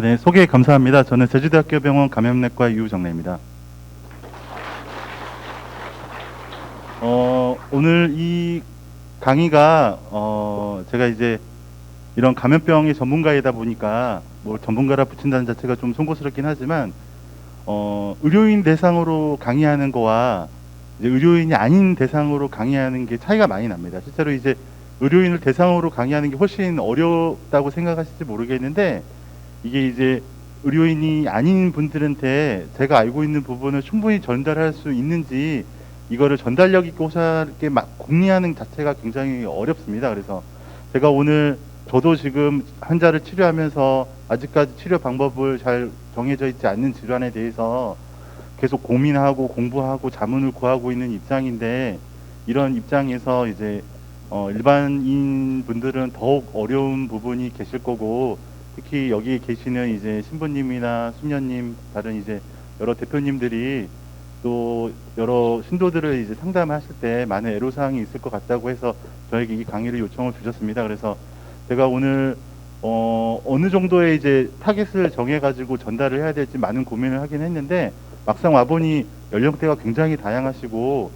네, 소개 감사합니다. 저는 제주대학교 병원 감염내과 이우정래입니다. 오늘 이 강의가 제가 이제 이런 감염병의 전문가이다 보니까 뭐 전문가라 붙인다는 자체가 좀 송구스럽긴 하지만 의료인 대상으로 강의하는 거와 이제 의료인이 아닌 대상으로 강의하는 게 차이가 많이 납니다. 실제로 이제 의료인을 대상으로 강의하는 게 훨씬 어렵다고 생각하실지 모르겠는데, 이게 이제 의료인이 아닌 분들한테 제가 알고 있는 부분을 충분히 전달할 수 있는지, 이거를 전달력 있게 호사하게 막 공리하는 자체가 굉장히 어렵습니다. 그래서 제가 오늘, 저도 지금 환자를 치료하면서 아직까지 치료 방법을 잘 정해져 있지 않는 질환에 대해서 계속 고민하고 공부하고 자문을 구하고 있는 입장인데, 이런 입장에서 이제 일반인 분들은 더욱 어려운 부분이 계실 거고, 특히 여기 계시는 이제 신부님이나 수녀님, 다른 이제 여러 대표님들이 또 여러 신도들을 이제 상담하실 때 많은 애로사항이 있을 것 같다고 해서 저에게 이 강의를 요청을 주셨습니다. 그래서 제가 오늘 어느 정도의 이제 타겟을 정해가지고 전달을 해야 될지 많은 고민을 하긴 했는데, 막상 와보니 연령대가 굉장히 다양하시고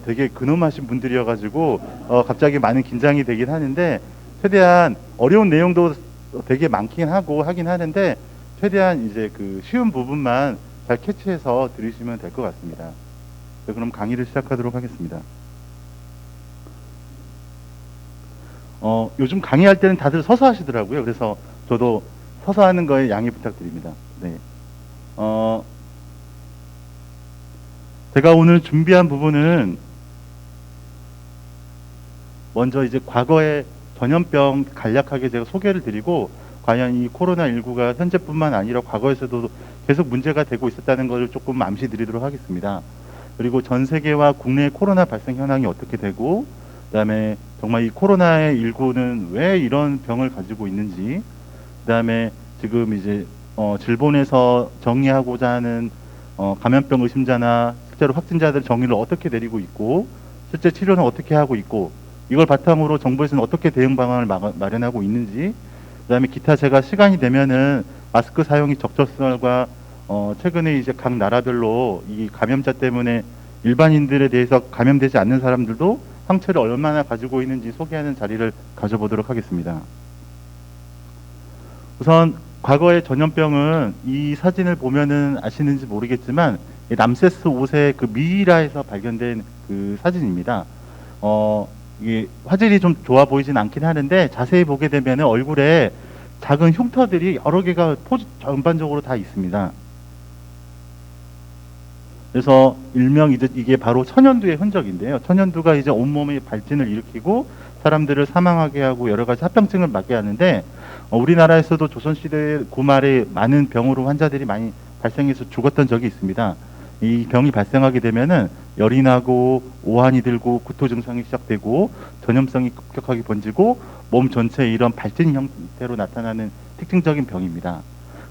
되게 근엄하신 분들이어가지고 갑자기 많은 긴장이 되긴 하는데, 최대한 어려운 내용도 되게 많긴 하긴 하는데 최대한 이제 그 쉬운 부분만 잘 캐치해서 들으시면 될 것 같습니다. 네, 그럼 강의를 시작하도록 하겠습니다. 요즘 강의할 때는 다들 서서 하시더라고요. 그래서 저도 서서 하는 거에 양해 부탁드립니다. 네. 제가 오늘 준비한 부분은 먼저 이제 과거의 전염병 간략하게 제가 소개를 드리고, 과연 이 코로나19가 현재뿐만 아니라 과거에서도 계속 문제가 되고 있었다는 것을 조금 암시 드리도록 하겠습니다. 그리고 전 세계와 국내 코로나 발생 현황이 어떻게 되고, 그다음에 정말 이 코로나19는 왜 이런 병을 가지고 있는지, 그다음에 지금 이제 질본에서 정리하고자 하는 감염병 의심자나 실제로 확진자들 정의를 어떻게 내리고 있고, 실제 치료는 어떻게 하고 있고, 이걸 바탕으로 정부에서는 어떻게 대응 방안을 마련하고 있는지, 그다음에 기타 제가 시간이 되면은 마스크 사용의 적절성과 최근에 이제 각 나라별로 이 감염자 때문에 일반인들에 대해서 감염되지 않는 사람들도 항체를 얼마나 가지고 있는지 소개하는 자리를 가져보도록 하겠습니다. 우선 과거의 전염병은, 이 사진을 보면은 아시는지 모르겠지만 람세스 5세 그 미이라에서 발견된 그 사진입니다. 이게 화질이 좀 좋아 보이진 않긴 하는데, 자세히 보게 되면 얼굴에 작은 흉터들이 여러 개가 포즈 전반적으로 다 있습니다. 그래서 일명 이게 바로 천연두의 흔적인데요. 천연두가 이제 온몸에 발진을 일으키고 사람들을 사망하게 하고 여러 가지 합병증을 맞게 하는데, 우리나라에서도 조선시대 고말에 많은 병으로 환자들이 많이 발생해서 죽었던 적이 있습니다. 이 병이 발생하게 되면은 열이 나고 오한이 들고 구토 증상이 시작되고 전염성이 급격하게 번지고 몸 전체에 이런 발진 형태로 나타나는 특징적인 병입니다.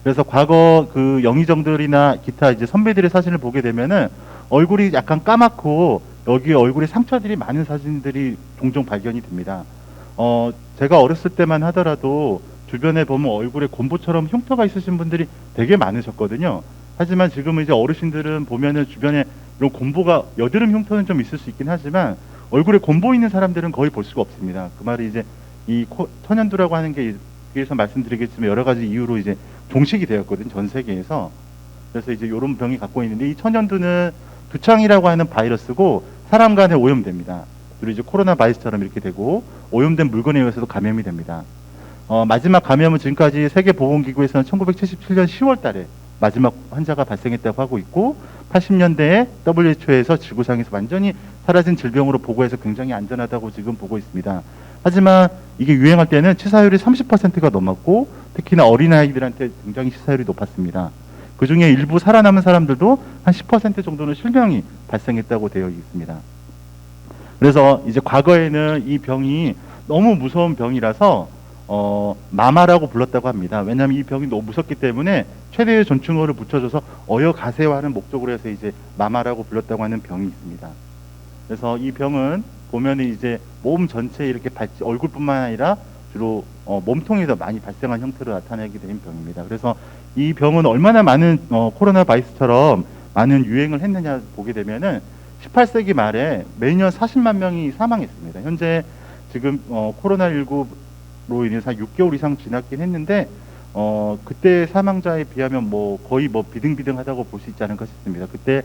그래서 과거 그 영의정들이나 기타 이제 선배들의 사진을 보게 되면은 얼굴이 약간 까맣고 여기 얼굴에 상처들이 많은 사진들이 종종 발견이 됩니다. 제가 어렸을 때만 하더라도 주변에 보면 얼굴에 곰보처럼 흉터가 있으신 분들이 되게 많으셨거든요. 하지만 지금은 이제 어르신들은 보면은 주변에 이런 곰보가, 여드름 흉터는 좀 있을 수 있긴 하지만 얼굴에 곰보 있는 사람들은 거의 볼 수가 없습니다. 그 말이 이제 이 천연두라고 하는 게, 뒤에서 말씀드리겠지만 여러 가지 이유로 이제 종식이 되었거든요, 전 세계에서. 그래서 이제 이런 병이 갖고 있는데, 이 천연두는 두창이라고 하는 바이러스고 사람 간에 오염됩니다. 그리고 이제 코로나 바이러스처럼 이렇게 되고 오염된 물건에 의해서도 감염이 됩니다. 마지막 감염은 지금까지 세계보건기구에서는 1977년 10월 달에 마지막 환자가 발생했다고 하고 있고, 80년대에 WHO에서 지구상에서 완전히 사라진 질병으로 보고해서 굉장히 안전하다고 지금 보고 있습니다. 하지만 이게 유행할 때는 치사율이 30%가 넘었고, 특히나 어린아이들한테 굉장히 치사율이 높았습니다. 그 중에 일부 살아남은 사람들도 한 10% 정도는 실명이 발생했다고 되어 있습니다. 그래서 이제 과거에는 이 병이 너무 무서운 병이라서 마마라고 불렀다고 합니다. 왜냐하면 이 병이 너무 무섭기 때문에 최대의 존칭어를 붙여줘서 어여가세화하는 목적으로 해서 이제 마마라고 불렀다고 하는 병이 있습니다. 그래서 이 병은 보면은 이제 몸 전체에 이렇게 얼굴뿐만 아니라 주로 몸통에서 많이 발생한 형태로 나타나게 된 병입니다. 그래서 이 병은 얼마나 많은 코로나 바이러스처럼 많은 유행을 했느냐 보게 되면은 18세기 말에 매년 40만 명이 사망했습니다. 현재 지금 코로나19로 인해서 6개월 이상 지났긴 했는데 그때 사망자에 비하면 거의 비등비등하다고 볼 수 있지 않을까 싶습니다. 그때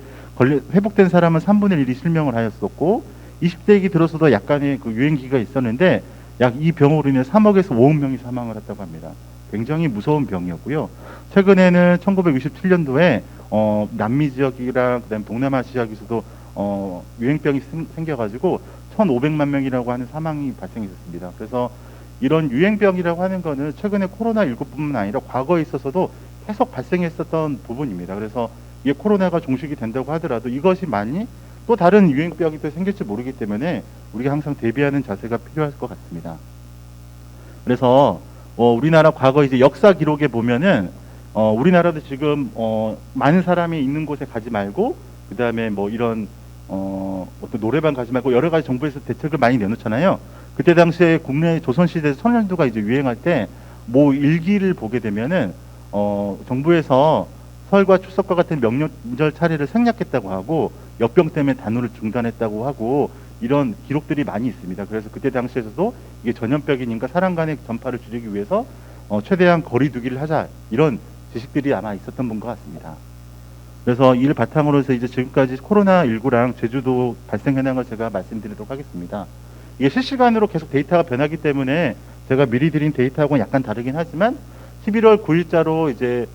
회복된 사람은 3분의 1이 실명을 하였었고 20세기 들어서도 약간의 그 유행기가 있었는데 약 이 병으로 인해 3억에서 5억 명이 사망을 했다고 합니다. 굉장히 무서운 병이었고요. 최근에는 1967년도에 남미 지역이랑 그다음 동남아 지역에서도 유행병이 생겨가지고 1,500만 명이라고 하는 사망이 발생했습니다. 그래서 이런 유행병이라고 하는 거는 최근에 코로나19뿐만 아니라 과거에 있어서도 계속 발생했었던 부분입니다. 그래서 이게 코로나가 종식이 된다고 하더라도 이것이 많이 또 다른 유행병이 또 생길지 모르기 때문에 우리가 항상 대비하는 자세가 필요할 것 같습니다. 그래서 우리나라 과거 이제 역사 기록에 보면은 우리나라도 지금 많은 사람이 있는 곳에 가지 말고 그 다음에 이런 어떤 노래방 가지 말고 여러 가지 정부에서 대책을 많이 내놓잖아요. 그때 당시에 국내 조선시대 천연두가 이제 유행할 때 일기를 보게 되면은 정부에서 설과 추석과 같은 명절 차례를 생략했다고 하고 역병 때문에 단오를 중단했다고 하고 이런 기록들이 많이 있습니다. 그래서 그때 당시에서도 이게 전염병이니까 사람 간의 전파를 줄이기 위해서 최대한 거리 두기를 하자 이런 지식들이 아마 있었던 분 것 같습니다. 그래서 이를 바탕으로 해서 이제 지금까지 코로나19랑 제주도 발생현황 걸 제가 말씀드리도록 하겠습니다. 이게 실시간으로 계속 데이터가 변하기 때문에 제가 미리 드린 데이터하고는 약간 다르긴 하지만 11월 9일자로 이제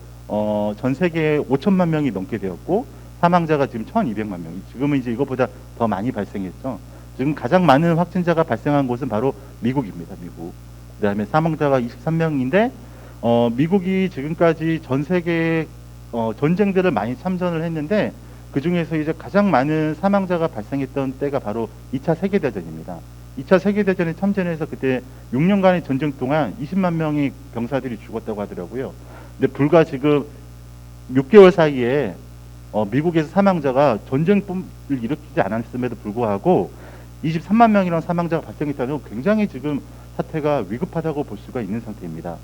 전 세계에 5천만 명이 넘게 되었고 사망자가 지금 1,200만 명. 지금은 이제 이것보다 더 많이 발생했죠. 지금 가장 많은 확진자가 발생한 곳은 바로 미국입니다. 미국. 그다음에 사망자가 23명인데 미국이 지금까지 전 세계 전쟁들을 많이 참전을 했는데 그 중에서 이제 가장 많은 사망자가 발생했던 때가 바로 2차 세계대전입니다. 2차 세계대전에 참전해서 그때 6년간의 전쟁 동안 20만 명의 병사들이 죽었다고 하더라고요. 근데 불과 지금 6개월 사이에 미국에서 사망자가 전쟁을 일으키지 않았음에도 불구하고 23만 명이라는 사망자가 발생했다는 굉장히 지금 사태가 위급하다고 볼 수가 있는 상태입니다.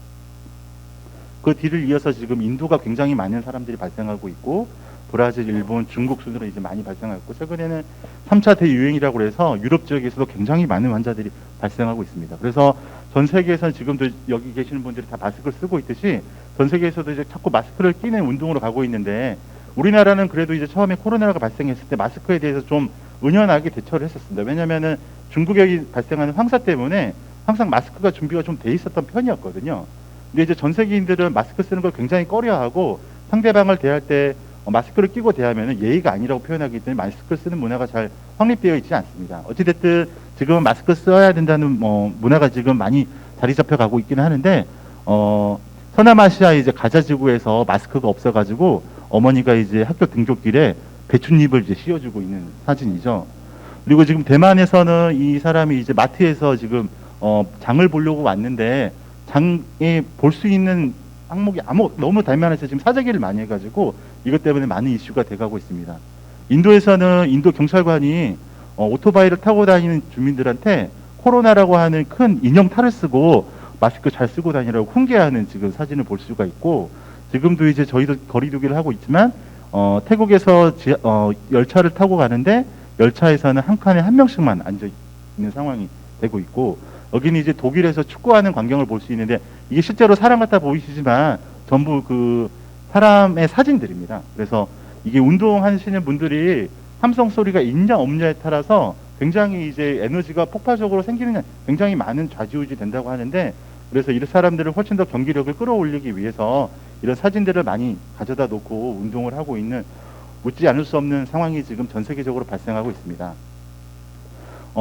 그 뒤를 이어서 지금 인도가 굉장히 많은 사람들이 발생하고 있고 브라질, 일본, 중국 순으로 이제 많이 발생하고 최근에는 3차 대유행이라고 해서 유럽 지역에서도 굉장히 많은 환자들이 발생하고 있습니다. 그래서 전 세계에서는 지금도 여기 계시는 분들이 다 마스크를 쓰고 있듯이 전 세계에서도 이제 자꾸 마스크를 끼는 운동으로 가고 있는데 우리나라는 그래도 이제 처음에 코로나가 발생했을 때 마스크에 대해서 좀 은연하게 대처를 했었습니다. 왜냐면은 중국에 발생하는 황사 때문에 항상 마스크가 준비가 좀 돼 있었던 편이었거든요. 근데 이제 전 세계인들은 마스크 쓰는 걸 굉장히 꺼려하고 상대방을 대할 때 마스크를 끼고 대하면 예의가 아니라고 표현하기 때문에 마스크를 쓰는 문화가 잘 확립되어 있지 않습니다. 어찌됐든 지금은 마스크 써야 된다는 문화가 지금 많이 자리 잡혀가고 있기는 하는데 서남아시아 이제 가자지구에서 마스크가 없어가지고 어머니가 이제 학교 등굣길에 배춧잎을 이제 씌워주고 있는 사진이죠. 그리고 지금 대만에서는 이 사람이 이제 마트에서 지금 장을 보려고 왔는데 장에 볼 수 있는 항목이 너무 대만에서 지금 사재기를 많이 해가지고 이것 때문에 많은 이슈가 돼가고 있습니다. 인도에서는 인도 경찰관이 오토바이를 타고 다니는 주민들한테 코로나라고 하는 큰 인형 탈을 쓰고 마스크 잘 쓰고 다니라고 훈계하는 지금 사진을 볼 수가 있고 지금도 이제 저희도 거리두기를 하고 있지만 태국에서 열차를 타고 가는데 열차에서는 한 칸에 한 명씩만 앉아 있는 상황이 되고 있고 여기는 이제 독일에서 축구하는 광경을 볼 수 있는데 이게 실제로 사람 같아 보이시지만 전부 그 사람의 사진들입니다. 그래서 이게 운동하시는 분들이 함성 소리가 있냐 없냐에 따라서 굉장히 이제 에너지가 폭발적으로 생기는 굉장히 많은 좌지우지 된다고 하는데 그래서 이런 사람들을 훨씬 더 경기력을 끌어올리기 위해서 이런 사진들을 많이 가져다 놓고 운동을 하고 있는 묻지 않을 수 없는 상황이 지금 전 세계적으로 발생하고 있습니다.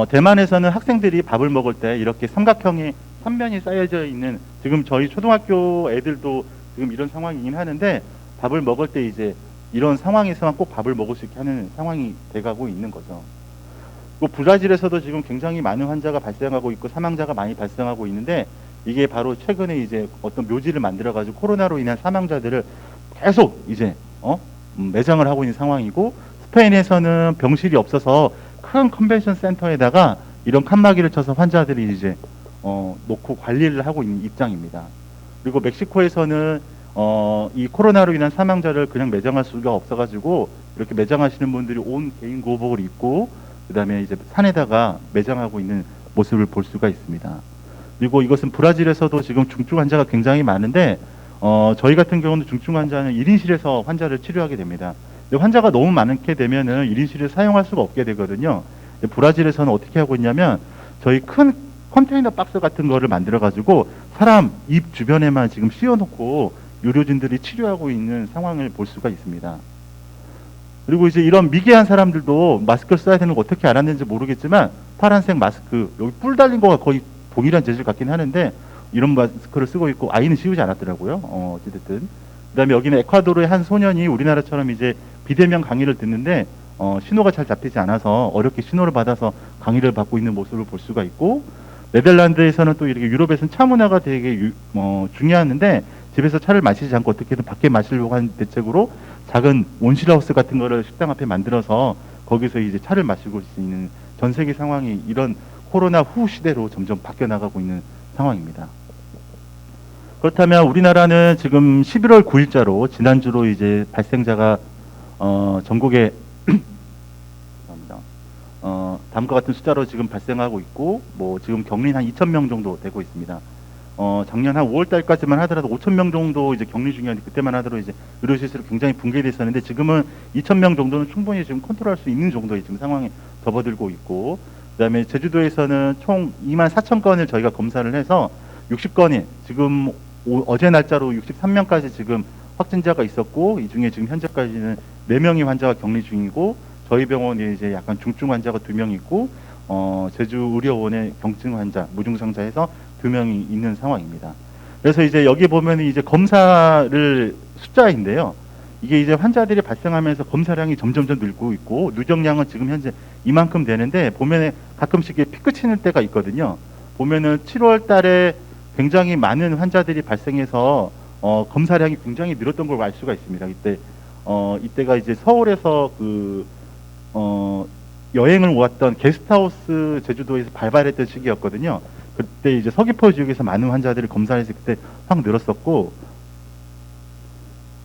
대만에서는 학생들이 밥을 먹을 때 이렇게 삼각형의 삼면이 쌓여져 있는 지금 저희 초등학교 애들도 지금 이런 상황이긴 하는데 밥을 먹을 때 이제 이런 상황에서만 꼭 밥을 먹을 수 있게 하는 상황이 돼가고 있는 거죠. 또 브라질에서도 지금 굉장히 많은 환자가 발생하고 있고 사망자가 많이 발생하고 있는데 이게 바로 최근에 이제 어떤 묘지를 만들어가지고 코로나로 인한 사망자들을 계속 이제 매장을 하고 있는 상황이고 스페인에서는 병실이 없어서 큰 컨벤션 센터에다가 이런 칸막이를 쳐서 환자들이 이제 놓고 관리를 하고 있는 입장입니다. 그리고 멕시코에서는 이 코로나로 인한 사망자를 그냥 매장할 수가 없어가지고 이렇게 매장하시는 분들이 온 개인 구호복을 입고 그다음에 이제 산에다가 매장하고 있는 모습을 볼 수가 있습니다. 그리고 이것은 브라질에서도 지금 중증 환자가 굉장히 많은데 저희 같은 경우는 중증 환자는 1인실에서 환자를 치료하게 됩니다. 근데 환자가 너무 많게 되면은 1인실을 사용할 수가 없게 되거든요. 브라질에서는 어떻게 하고 있냐면 저희 큰 컨테이너 박스 같은 거를 만들어 가지고 사람 입 주변에만 지금 씌워놓고 의료진들이 치료하고 있는 상황을 볼 수가 있습니다. 그리고 이제 이런 미개한 사람들도 마스크를 써야 되는 거 어떻게 알았는지 모르겠지만 파란색 마스크 여기 뿔 달린 거가 거의 동일한 재질 같긴 하는데 이런 마스크를 쓰고 있고 아이는 씌우지 않았더라고요. 어찌됐든 그다음에 여기는 에콰도르의 한 소년이 우리나라처럼 이제 비대면 강의를 듣는데 신호가 잘 잡히지 않아서 어렵게 신호를 받아서 강의를 받고 있는 모습을 볼 수가 있고 네덜란드에서는 또 이렇게 유럽에서는 차 문화가 되게 중요한데 집에서 차를 마시지 않고 어떻게든 밖에 마시려고 하는 대책으로 작은 온실하우스 같은 거를 식당 앞에 만들어서 거기서 이제 차를 마시고 있는 전 세계 상황이 이런 코로나 후 시대로 점점 바뀌어 나가고 있는 상황입니다. 그렇다면 우리나라는 지금 11월 9일자로 지난주로 이제 발생자가 전국에 다음과 같은 숫자로 지금 발생하고 있고 뭐 지금 격리는 한 2,000명 정도 되고 있습니다. 작년 한 5월 달까지만 하더라도 5,000명 정도 이제 격리 중이었는데 그때만 하더라도 이제 의료시설이 굉장히 붕괴돼 있었는데 지금은 2,000명 정도는 충분히 지금 컨트롤할 수 있는 정도의 지금 상황에 접어들고 있고 그다음에 제주도에서는 총 24,000건을 저희가 검사를 해서 60건이 지금 어제 날짜로 63명까지 지금 확진자가 있었고 이 중에 지금 현재까지는 4명의 환자가 격리 중이고 저희 병원에 이제 약간 중증 환자가 2명 있고 제주 의료원에 경증 환자, 무증상자에서 2명이 있는 상황입니다. 그래서 이제 여기 보면 이제 검사를 숫자인데요. 이게 이제 환자들이 발생하면서 검사량이 점점점 늘고 있고 누적량은 지금 현재 이만큼 되는데 보면은 가끔씩 피크 치는 때가 있거든요. 보면은 7월 달에 굉장히 많은 환자들이 발생해서 검사량이 굉장히 늘었던 걸 알 수가 있습니다. 이때가 이제 서울에서 여행을 왔던 게스트하우스 제주도에서 발발했던 시기였거든요. 그때 이제 서귀포 지역에서 많은 환자들을 검사해서 그때 확 늘었었고,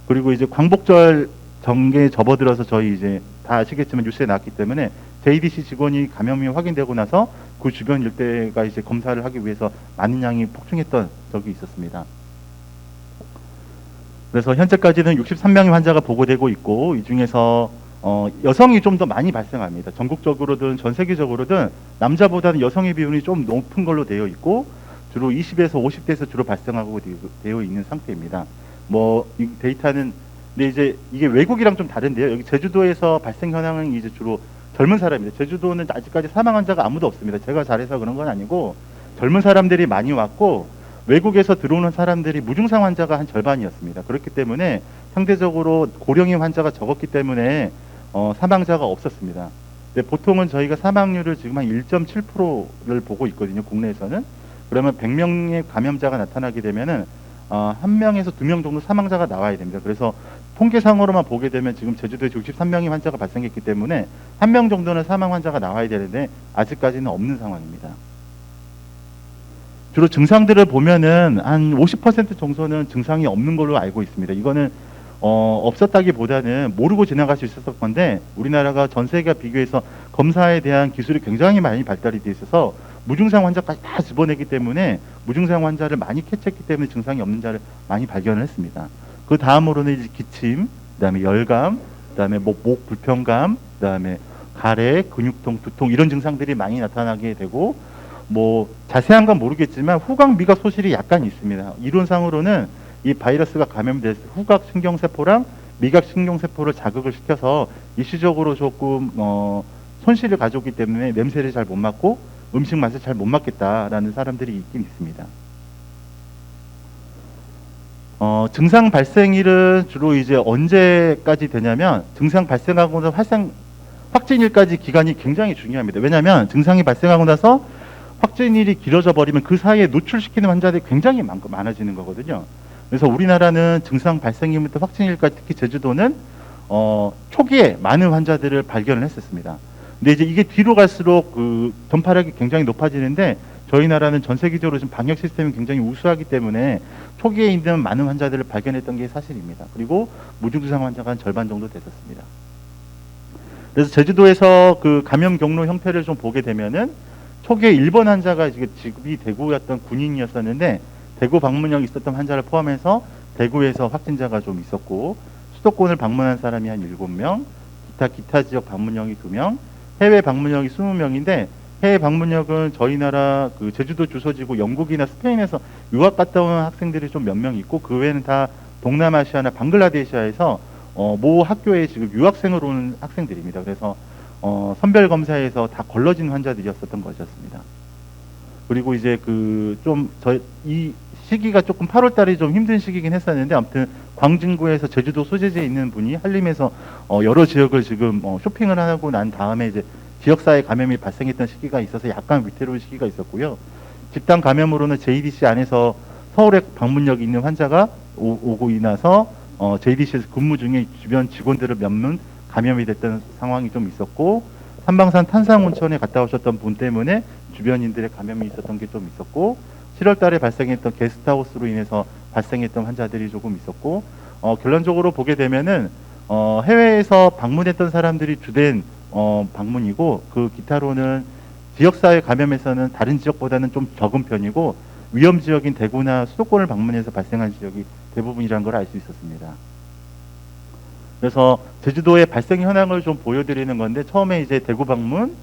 그리고 이제 광복절 전개에 접어들어서 저희 이제 다 아시겠지만 뉴스에 나왔기 때문에 JDC 직원이 감염이 확인되고 나서 그 주변 일대가 이제 검사를 하기 위해서 많은 양이 폭증했던 적이 있었습니다. 그래서 현재까지는 63명의 환자가 보고되고 있고 이 중에서 여성이 좀 더 많이 발생합니다. 전국적으로든 전 세계적으로든 남자보다는 여성의 비율이 좀 높은 걸로 되어 있고 주로 20에서 50대에서 주로 발생하고 되어 있는 상태입니다. 이 데이터는 근데 이제 이게 외국이랑 좀 다른데요. 여기 제주도에서 발생 현황은 이제 주로 젊은 사람입니다. 제주도는 아직까지 사망 환자가 아무도 없습니다. 제가 잘해서 그런 건 아니고 젊은 사람들이 많이 왔고 외국에서 들어오는 사람들이 무증상 환자가 한 절반이었습니다. 그렇기 때문에 상대적으로 고령의 환자가 적었기 때문에 사망자가 없었습니다. 근데 보통은 저희가 사망률을 지금 한 1.7%를 보고 있거든요. 국내에서는. 그러면 100명의 감염자가 나타나게 되면은 1명에서 2명 정도 사망자가 나와야 됩니다. 그래서 통계상으로만 보게 되면 지금 제주도에 63명의 환자가 발생했기 때문에 1명 정도는 사망 환자가 나와야 되는데 아직까지는 없는 상황입니다. 주로 증상들을 보면은 한 50% 정도는 증상이 없는 걸로 알고 있습니다. 이거는 없었다기보다는 모르고 지나갈 수 있었을 건데 우리나라가 전 세계와 비교해서 검사에 대한 기술이 굉장히 많이 발달이 돼 있어서 무증상 환자까지 다 집어내기 때문에 무증상 환자를 많이 캐치했기 때문에 증상이 없는 자를 많이 발견을 했습니다. 그 다음으로는 이제 기침, 그다음에 열감, 그다음에 목 불편감, 그다음에 가래, 근육통, 두통 이런 증상들이 많이 나타나게 되고 자세한 건 모르겠지만 후각 미각 소실이 약간 있습니다. 이론상으로는 이 바이러스가 감염돼서 후각 신경세포랑 미각 신경세포를 자극을 시켜서 일시적으로 조금 손실을 가져오기 때문에 냄새를 잘 못 맡고 음식 맛을 잘 못 맡겠다라는 사람들이 있긴 있습니다. 증상 발생일은 주로 이제 언제까지 되냐면 증상 발생하고 나서 확진일까지 기간이 굉장히 중요합니다. 왜냐하면 증상이 발생하고 나서 확진일이 길어져 버리면 그 사이에 노출시키는 환자들이 굉장히 많아지는 거거든요. 그래서 우리나라는 증상 발생일부터 확진일까지 특히 제주도는 초기에 많은 환자들을 발견을 했었습니다. 근데 이제 이게 뒤로 갈수록 그 전파력이 굉장히 높아지는데 저희 나라는 전 세계적으로 지금 방역 시스템이 굉장히 우수하기 때문에 초기에 있는 많은 환자들을 발견했던 게 사실입니다. 그리고 무증상 환자가 한 절반 정도 됐었습니다. 그래서 제주도에서 그 감염 경로 형태를 좀 보게 되면은 초기에 일본 환자가 지급이 대구였던 군인이었었는데 대구 방문형이 있었던 환자를 포함해서 대구에서 확진자가 좀 있었고 수도권을 방문한 사람이 한 7명, 기타 지역 방문형이 2명, 해외 방문형이 20명인데 해외 방문역은 저희 나라 그 제주도 주소지고 영국이나 스페인에서 유학 갔다 온 학생들이 좀 몇 명 있고 그 외에는 다 동남아시아나 방글라데시아에서 모 학교에 지금 유학생으로 오는 학생들입니다. 그래서 선별 검사에서 다 걸러진 환자들이었었던 것이었습니다. 그리고 이제 이 시기가 조금 8월 달이 좀 힘든 시기긴 했었는데 아무튼 광진구에서 제주도 소재지에 있는 분이 한림에서 여러 지역을 지금 쇼핑을 하고 난 다음에 이제 지역사회 감염이 발생했던 시기가 있어서 약간 위태로운 시기가 있었고요. 집단 감염으로는 JDC 안에서 서울에 방문력이 있는 환자가 오고 나서 JDC에서 근무 중에 주변 직원들을 몇 명 감염이 됐던 상황이 좀 있었고 삼방산 탄산온천에 갔다 오셨던 분 때문에 주변인들의 감염이 있었던 게 좀 있었고 7월 달에 발생했던 게스트하우스로 인해서 발생했던 환자들이 조금 있었고 결론적으로 보게 되면은 해외에서 방문했던 사람들이 주된 방문이고 그 기타로는 지역사회 감염에서는 다른 지역보다는 좀 적은 편이고 위험 지역인 대구나 수도권을 방문해서 발생한 지역이 대부분이라는 걸 알 수 있었습니다. 그래서 제주도의 발생 현황을 좀 보여드리는 건데 처음에 이제 대구 방문,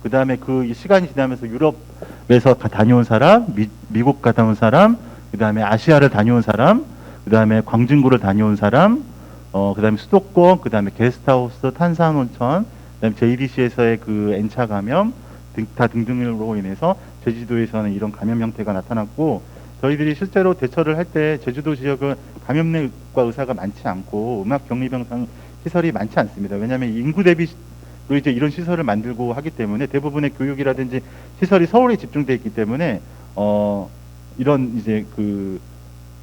그 다음에 그 시간이 지나면서 유럽에서 다녀온 사람, 미국 갔다 온 사람, 그 다음에 아시아를 다녀온 사람, 그 다음에 광진구를 다녀온 사람, 그 다음에 수도권, 그 다음에 게스트하우스, 탄산온천, 그 다음에 JDC에서의 그 N차 감염 등등으로 인해서 제주도에서는 이런 감염 형태가 나타났고 저희들이 실제로 대처를 할 때 제주도 지역은 감염내과 의사가 많지 않고 음악 격리병상 시설이 많지 않습니다. 왜냐하면 인구 대비로 이제 이런 시설을 만들고 하기 때문에 대부분의 교육이라든지 시설이 서울에 집중되어 있기 때문에 이런 이제 그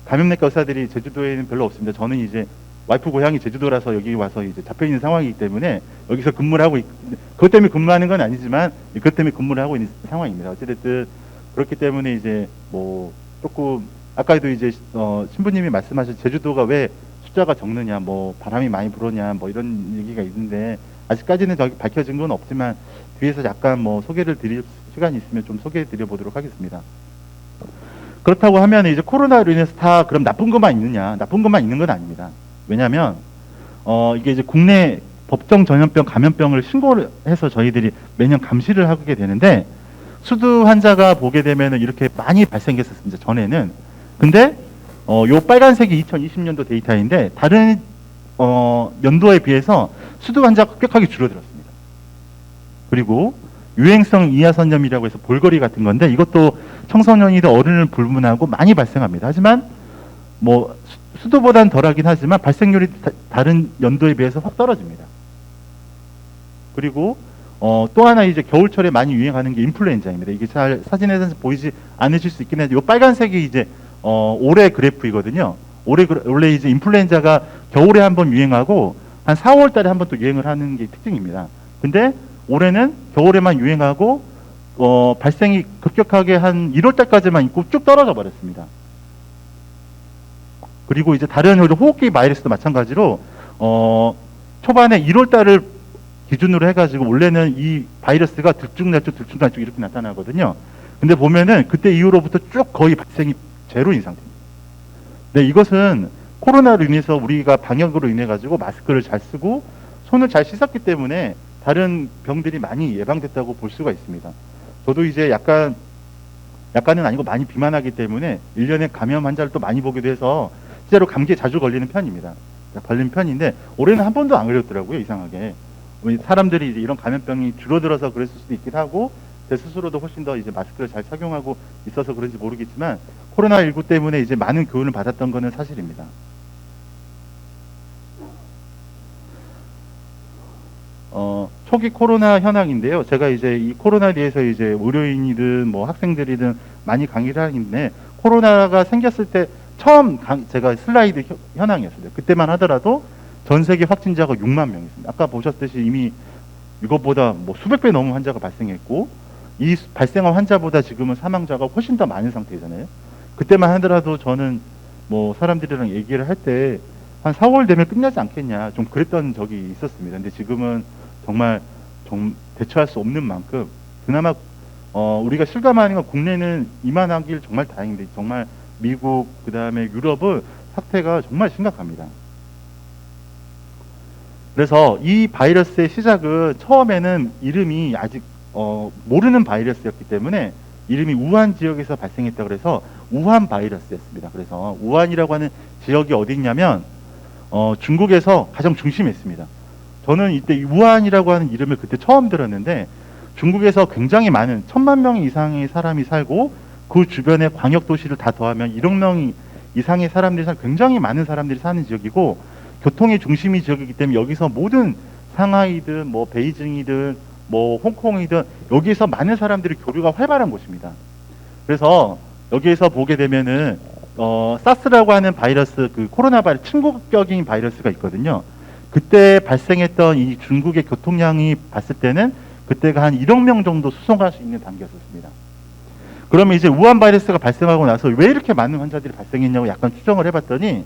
감염내과 의사들이 제주도에는 별로 없습니다. 저는 이제 와이프 고향이 제주도라서 여기 와서 이제 잡혀 있는 상황이기 때문에 여기서 근무를 하고 그것 때문에 근무하는 건 아니지만 그것 때문에 근무를 하고 있는 상황입니다. 어쨌든 그렇기 때문에 이제 뭐 조금 아까도 이제 신부님이 말씀하신 제주도가 왜 숫자가 적느냐, 뭐 바람이 많이 불었냐, 뭐 이런 얘기가 있는데 아직까지는 저기 밝혀진 건 없지만 뒤에서 약간 뭐 소개를 드릴 시간이 있으면 좀 소개해 드려 보도록 하겠습니다. 그렇다고 하면 이제 코로나로 인해서 다 그럼 나쁜 것만 있느냐? 나쁜 것만 있는 건 아닙니다. 왜냐하면 이게 이제 국내 법정 전염병 감염병을 신고를 해서 저희들이 매년 감시를 하게 되는데 수두 환자가 보게 되면은 이렇게 많이 발생했었습니다. 전에는. 근데 요 빨간색이 2020년도 데이터인데 다른 연도에 비해서 수두 환자가 급격하게 줄어들었습니다. 그리고 유행성 이하선염이라고 해서 볼거리 같은 건데 이것도 청소년이든 어른을 불문하고 많이 발생합니다. 하지만 뭐 수도보다는 덜하긴 하지만 발생률이 다른 연도에 비해서 확 떨어집니다. 그리고 또 하나 이제 겨울철에 많이 유행하는 게 인플루엔자입니다. 이게 잘 사진에서 보이지 않으실 수 있긴 한데 이 빨간색이 이제 올해 그래프이거든요. 원래 이제 인플루엔자가 겨울에 한번 유행하고 한 4월 달에 한번 또 유행을 하는 게 특징입니다. 근데 올해는 겨울에만 유행하고 발생이 급격하게 한 1월 달까지만 있고 쭉 떨어져 버렸습니다. 그리고 이제 다른 호흡기 바이러스도 마찬가지로 초반에 1월 달을 기준으로 해가지고 원래는 이 바이러스가 들쭉날쭉 이렇게 나타나거든요. 근데 보면은 그때 이후로부터 쭉 거의 발생이 제로인 상태입니다. 네, 이것은 코로나로 인해서 우리가 방역으로 인해 가지고 마스크를 잘 쓰고 손을 잘 씻었기 때문에 다른 병들이 많이 예방됐다고 볼 수가 있습니다. 저도 이제 약간은 아니고 많이 비만하기 때문에 1년에 감염 환자를 또 많이 보기도 해서 실제로 감기에 자주 걸리는 편입니다. 걸리는 편인데 올해는 한 번도 안 걸렸더라고요, 이상하게. 사람들이 이제 이런 감염병이 줄어들어서 그랬을 수도 있기도 하고 제 스스로도 훨씬 더 이제 마스크를 잘 착용하고 있어서 그런지 모르겠지만 코로나19 때문에 이제 많은 교훈을 받았던 거는 사실입니다. 초기 코로나 현황인데요. 제가 이제 이 코로나에 대해서 이제 의료인이든 뭐 학생들이든 많이 강의를 하는데 코로나가 생겼을 때 처음 제가 슬라이드 현황이었어요. 그때만 하더라도 전 세계 확진자가 6만 명이었습니다. 아까 보셨듯이 이미 이것보다 뭐 수백 배 넘은 환자가 발생했고 이 발생한 환자보다 지금은 사망자가 훨씬 더 많은 상태잖아요. 그때만 하더라도 저는 뭐 사람들이랑 얘기를 할 때 한 4월 되면 끝나지 않겠냐 좀 그랬던 적이 있었습니다. 근데 지금은 정말 좀 대처할 수 없는 만큼 그나마 우리가 실감하는 건 국내는 이만하길 정말 다행인데 정말 미국 그다음에 유럽은 사태가 정말 심각합니다. 그래서 이 바이러스의 시작은 처음에는 이름이 아직 모르는 바이러스였기 때문에 이름이 우한 지역에서 발생했다 그래서 우한 바이러스였습니다. 그래서 우한이라고 하는 지역이 어디 있냐면 중국에서 가장 중심에 있습니다. 저는 이때 우한이라고 하는 이름을 그때 처음 들었는데 중국에서 굉장히 많은 1000만 명 이상의 사람이 살고 그 주변에 광역 도시를 다 더하면 1억 명 이상의 사람들이 굉장히 많은 사람들이 사는 지역이고 교통의 중심이 지역이기 때문에 여기서 모든 상하이든 뭐 베이징이든 뭐 홍콩이든 여기서 많은 사람들이 교류가 활발한 곳입니다. 그래서 여기에서 보게 되면은 사스라고 하는 바이러스, 그 코로나 바이러스, 친국격인 바이러스가 있거든요. 그때 발생했던 이 중국의 교통량이 봤을 때는 그때가 한 1억 명 정도 수송할 수 있는 단계였습니다. 그러면 이제 우한 바이러스가 발생하고 나서 왜 이렇게 많은 환자들이 발생했냐고 약간 추정을 해봤더니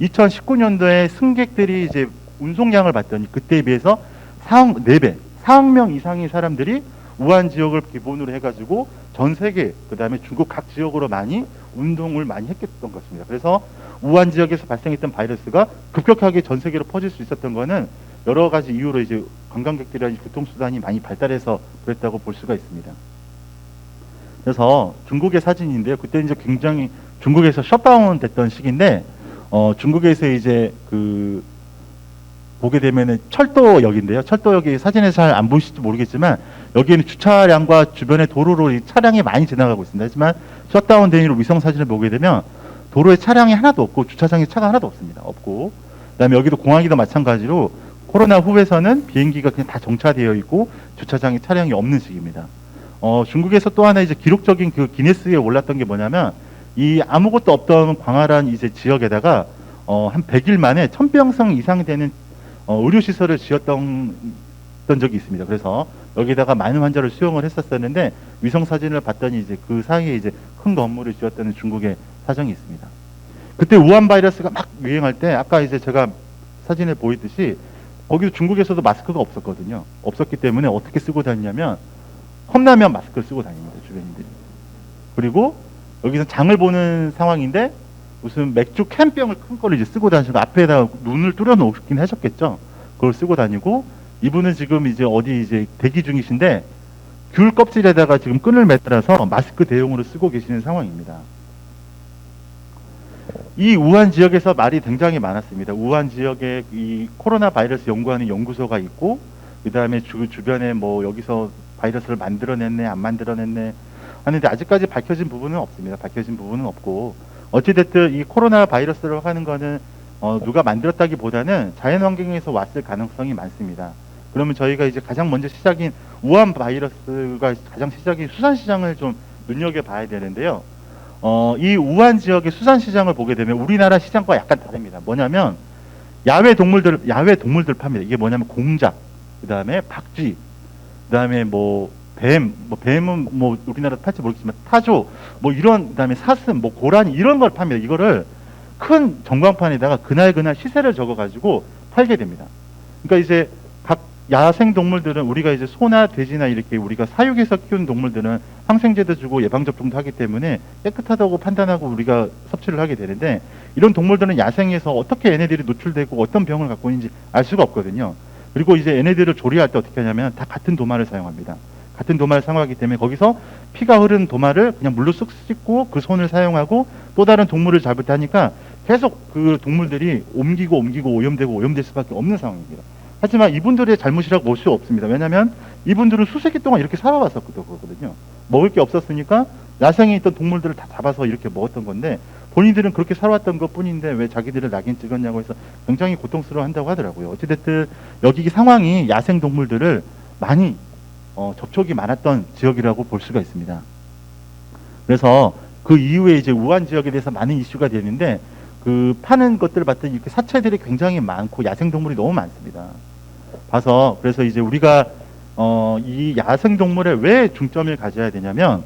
2019년도에 승객들이 이제 운송량을 봤더니 그때에 비해서 4배, 4억 명 이상의 사람들이 우한 지역을 기본으로 해가지고 전 세계, 그 다음에 중국 각 지역으로 많이 운동을 많이 했던 것입니다. 그래서 우한 지역에서 발생했던 바이러스가 급격하게 전 세계로 퍼질 수 있었던 거는 여러 가지 이유로 이제 관광객들이나 교통수단이 많이 발달해서 그랬다고 볼 수가 있습니다. 그래서 중국의 사진인데요. 그때 이제 굉장히 중국에서 셧다운 됐던 시기인데, 중국에서 이제 보게 되면은 철도역인데요. 철도역이 사진에서 잘 안 보이실지 모르겠지만 여기에는 주차량과 주변의 도로로 이 차량이 많이 지나가고 있습니다. 하지만 셧다운 된 이후로 위성 사진을 보게 되면 도로에 차량이 하나도 없고 주차장에 차가 하나도 없습니다. 없고 그다음에 여기도 공항이도 마찬가지로 코로나 후에서는 비행기가 그냥 다 정차되어 있고 주차장에 차량이 없는 시기입니다. 중국에서 또 하나 이제 기록적인 그 기네스에 올랐던 게 뭐냐면 이 아무것도 없던 광활한 이제 지역에다가 한 100일 만에 1000병상 이상 되는 의료시설을 지었던 적이 있습니다. 그래서 여기다가 많은 환자를 수용을 했었었는데 위성 사진을 봤더니 이제 그 사이에 이제 큰 건물을 지었다는 중국의 사정이 있습니다. 그때 우한 바이러스가 막 유행할 때 아까 이제 제가 사진에 보이듯이 거기도 중국에서도 마스크가 없었거든요. 없었기 때문에 어떻게 쓰고 다니냐면 컵라면 마스크를 쓰고 다닙니다. 주변인들이. 그리고 여기서 장을 보는 상황인데 무슨 맥주 캔병을 큰 거를 이제 쓰고 다니시고 앞에다 눈을 뚫어 놓긴 하셨겠죠. 그걸 쓰고 다니고 이분은 지금 이제 어디 이제 대기 중이신데 귤 껍질에다가 지금 끈을 매달아서 마스크 대용으로 쓰고 계시는 상황입니다. 이 우한 지역에서 말이 굉장히 많았습니다. 우한 지역에 이 코로나 바이러스 연구하는 연구소가 있고 그 다음에 주변에 뭐 여기서 바이러스를 만들어냈네 안 만들어냈네 하는데 아직까지 밝혀진 부분은 없습니다. 밝혀진 부분은 없고 어찌됐든 이 코로나 바이러스를 하는 거는 누가 만들었다기보다는 자연환경에서 왔을 가능성이 많습니다. 그러면 저희가 이제 가장 먼저 시작인 우한 바이러스가 가장 시작인 수산시장을 좀 눈여겨봐야 되는데요. 이 우한 지역의 수산시장을 보게 되면 우리나라 시장과 약간 다릅니다. 뭐냐면 야외 동물들 팝니다. 이게 뭐냐면 공작, 그 다음에 박쥐, 그 다음에 뭐 뱀은 뭐 우리나라도 팔지 모르겠지만 타조, 뭐 이런, 그 다음에 사슴, 뭐 고라니 이런 걸 팝니다. 이거를 큰 전광판에다가 그날 시세를 적어가지고 팔게 됩니다. 그러니까 이제 각 야생 동물들은 우리가 이제 소나 돼지나 이렇게 우리가 사육해서 키우는 동물들은 항생제도 주고 예방접종도 하기 때문에 깨끗하다고 판단하고 우리가 섭취를 하게 되는데 이런 동물들은 야생에서 어떻게 얘네들이 노출되고 어떤 병을 갖고 있는지 알 수가 없거든요. 그리고 이제 얘네들을 조리할 때 어떻게 하냐면 다 같은 도마를 사용합니다. 같은 도마를 사용하기 때문에 거기서 피가 흐르는 도마를 그냥 물로 쓱 씻고 그 손을 사용하고 또 다른 동물을 잡을 때 하니까 계속 그 동물들이 옮기고 오염될 수밖에 없는 상황입니다. 하지만 이분들의 잘못이라고 볼 수 없습니다. 왜냐하면 이분들은 수세기 동안 이렇게 살아왔었거든요. 먹을 게 없었으니까 야생에 있던 동물들을 다 잡아서 이렇게 먹었던 건데 본인들은 그렇게 살아왔던 것 뿐인데 왜 자기들을 낙인 찍었냐고 해서 굉장히 고통스러워 한다고 하더라고요. 어찌됐든 여기 상황이 야생 동물들을 많이 접촉이 많았던 지역이라고 볼 수가 있습니다. 그래서 그 이후에 이제 우한 지역에 대해서 많은 이슈가 되는데 그 파는 것들을 봤더니 이렇게 사체들이 굉장히 많고 야생 동물이 너무 많습니다. 봐서 그래서 이제 우리가 이 야생 동물에 왜 중점을 가져야 되냐면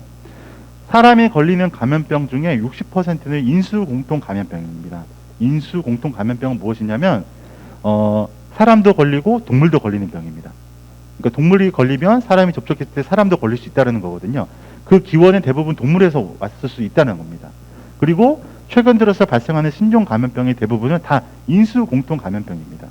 사람이 걸리는 감염병 중에 60%는 인수 공통 감염병입니다. 인수 공통 감염병은 무엇이냐면 사람도 걸리고 동물도 걸리는 병입니다. 그러니까 동물이 걸리면 사람이 접촉했을 때 사람도 걸릴 수 있다는 거거든요. 그 기원은 대부분 동물에서 왔을 수 있다는 겁니다. 그리고 최근 들어서 발생하는 신종 감염병의 대부분은 다 인수 공통 감염병입니다.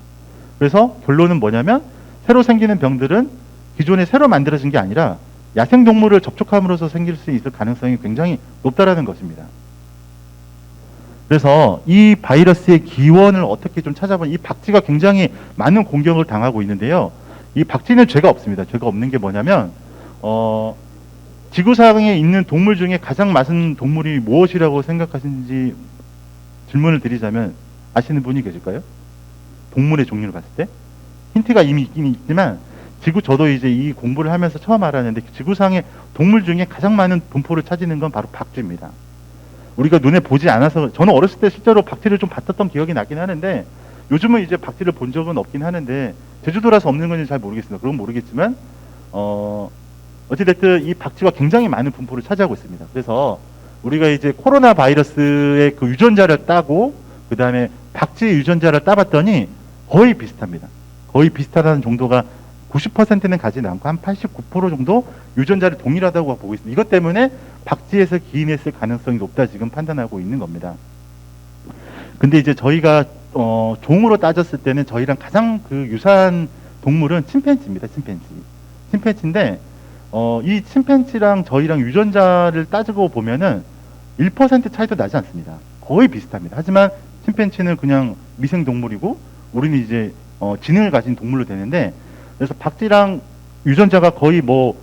그래서 결론은 뭐냐면 새로 생기는 병들은 기존에 새로 만들어진 게 아니라 야생동물을 접촉함으로써 생길 수 있을 가능성이 굉장히 높다라는 것입니다. 그래서 이 바이러스의 기원을 어떻게 좀 찾아보면 이 박쥐가 굉장히 많은 공격을 당하고 있는데요. 이 박쥐는 죄가 없습니다. 죄가 없는 게 뭐냐면 지구상에 있는 동물 중에 가장 많은 동물이 무엇이라고 생각하시는지 질문을 드리자면 아시는 분이 계실까요? 동물의 종류를 봤을 때 힌트가 이미 있긴 있지만 저도 이제 이 공부를 하면서 처음 알았는데 지구상의 동물 중에 가장 많은 분포를 차지하는 건 바로 박쥐입니다. 우리가 눈에 보지 않아서 저는 어렸을 때 실제로 박쥐를 좀 봤었던 기억이 나긴 하는데 요즘은 이제 박쥐를 본 적은 없긴 하는데 제주도라서 없는 건지 잘 모르겠습니다. 그건 모르겠지만 어찌됐든 이 박쥐가 굉장히 많은 분포를 차지하고 있습니다. 그래서 우리가 이제 코로나 바이러스의 그 유전자를 따고 그 다음에 박쥐 유전자를 따봤더니 거의 비슷합니다. 거의 비슷하다는 정도가 90%는 가지 않고 한 89% 정도 유전자를 동일하다고 보고 있습니다. 이것 때문에 박쥐에서 기인했을 가능성이 높다 지금 판단하고 있는 겁니다. 근데 이제 저희가 종으로 따졌을 때는 저희랑 가장 그 유사한 동물은 침팬지입니다. 침팬지인데 이 침팬지랑 저희랑 유전자를 따지고 보면은 1% 차이도 나지 않습니다. 거의 비슷합니다. 하지만 침팬지는 그냥 미생 동물이고 우리는 이제 지능을 가진 동물로 되는데 그래서 박쥐랑 유전자가 거의 뭐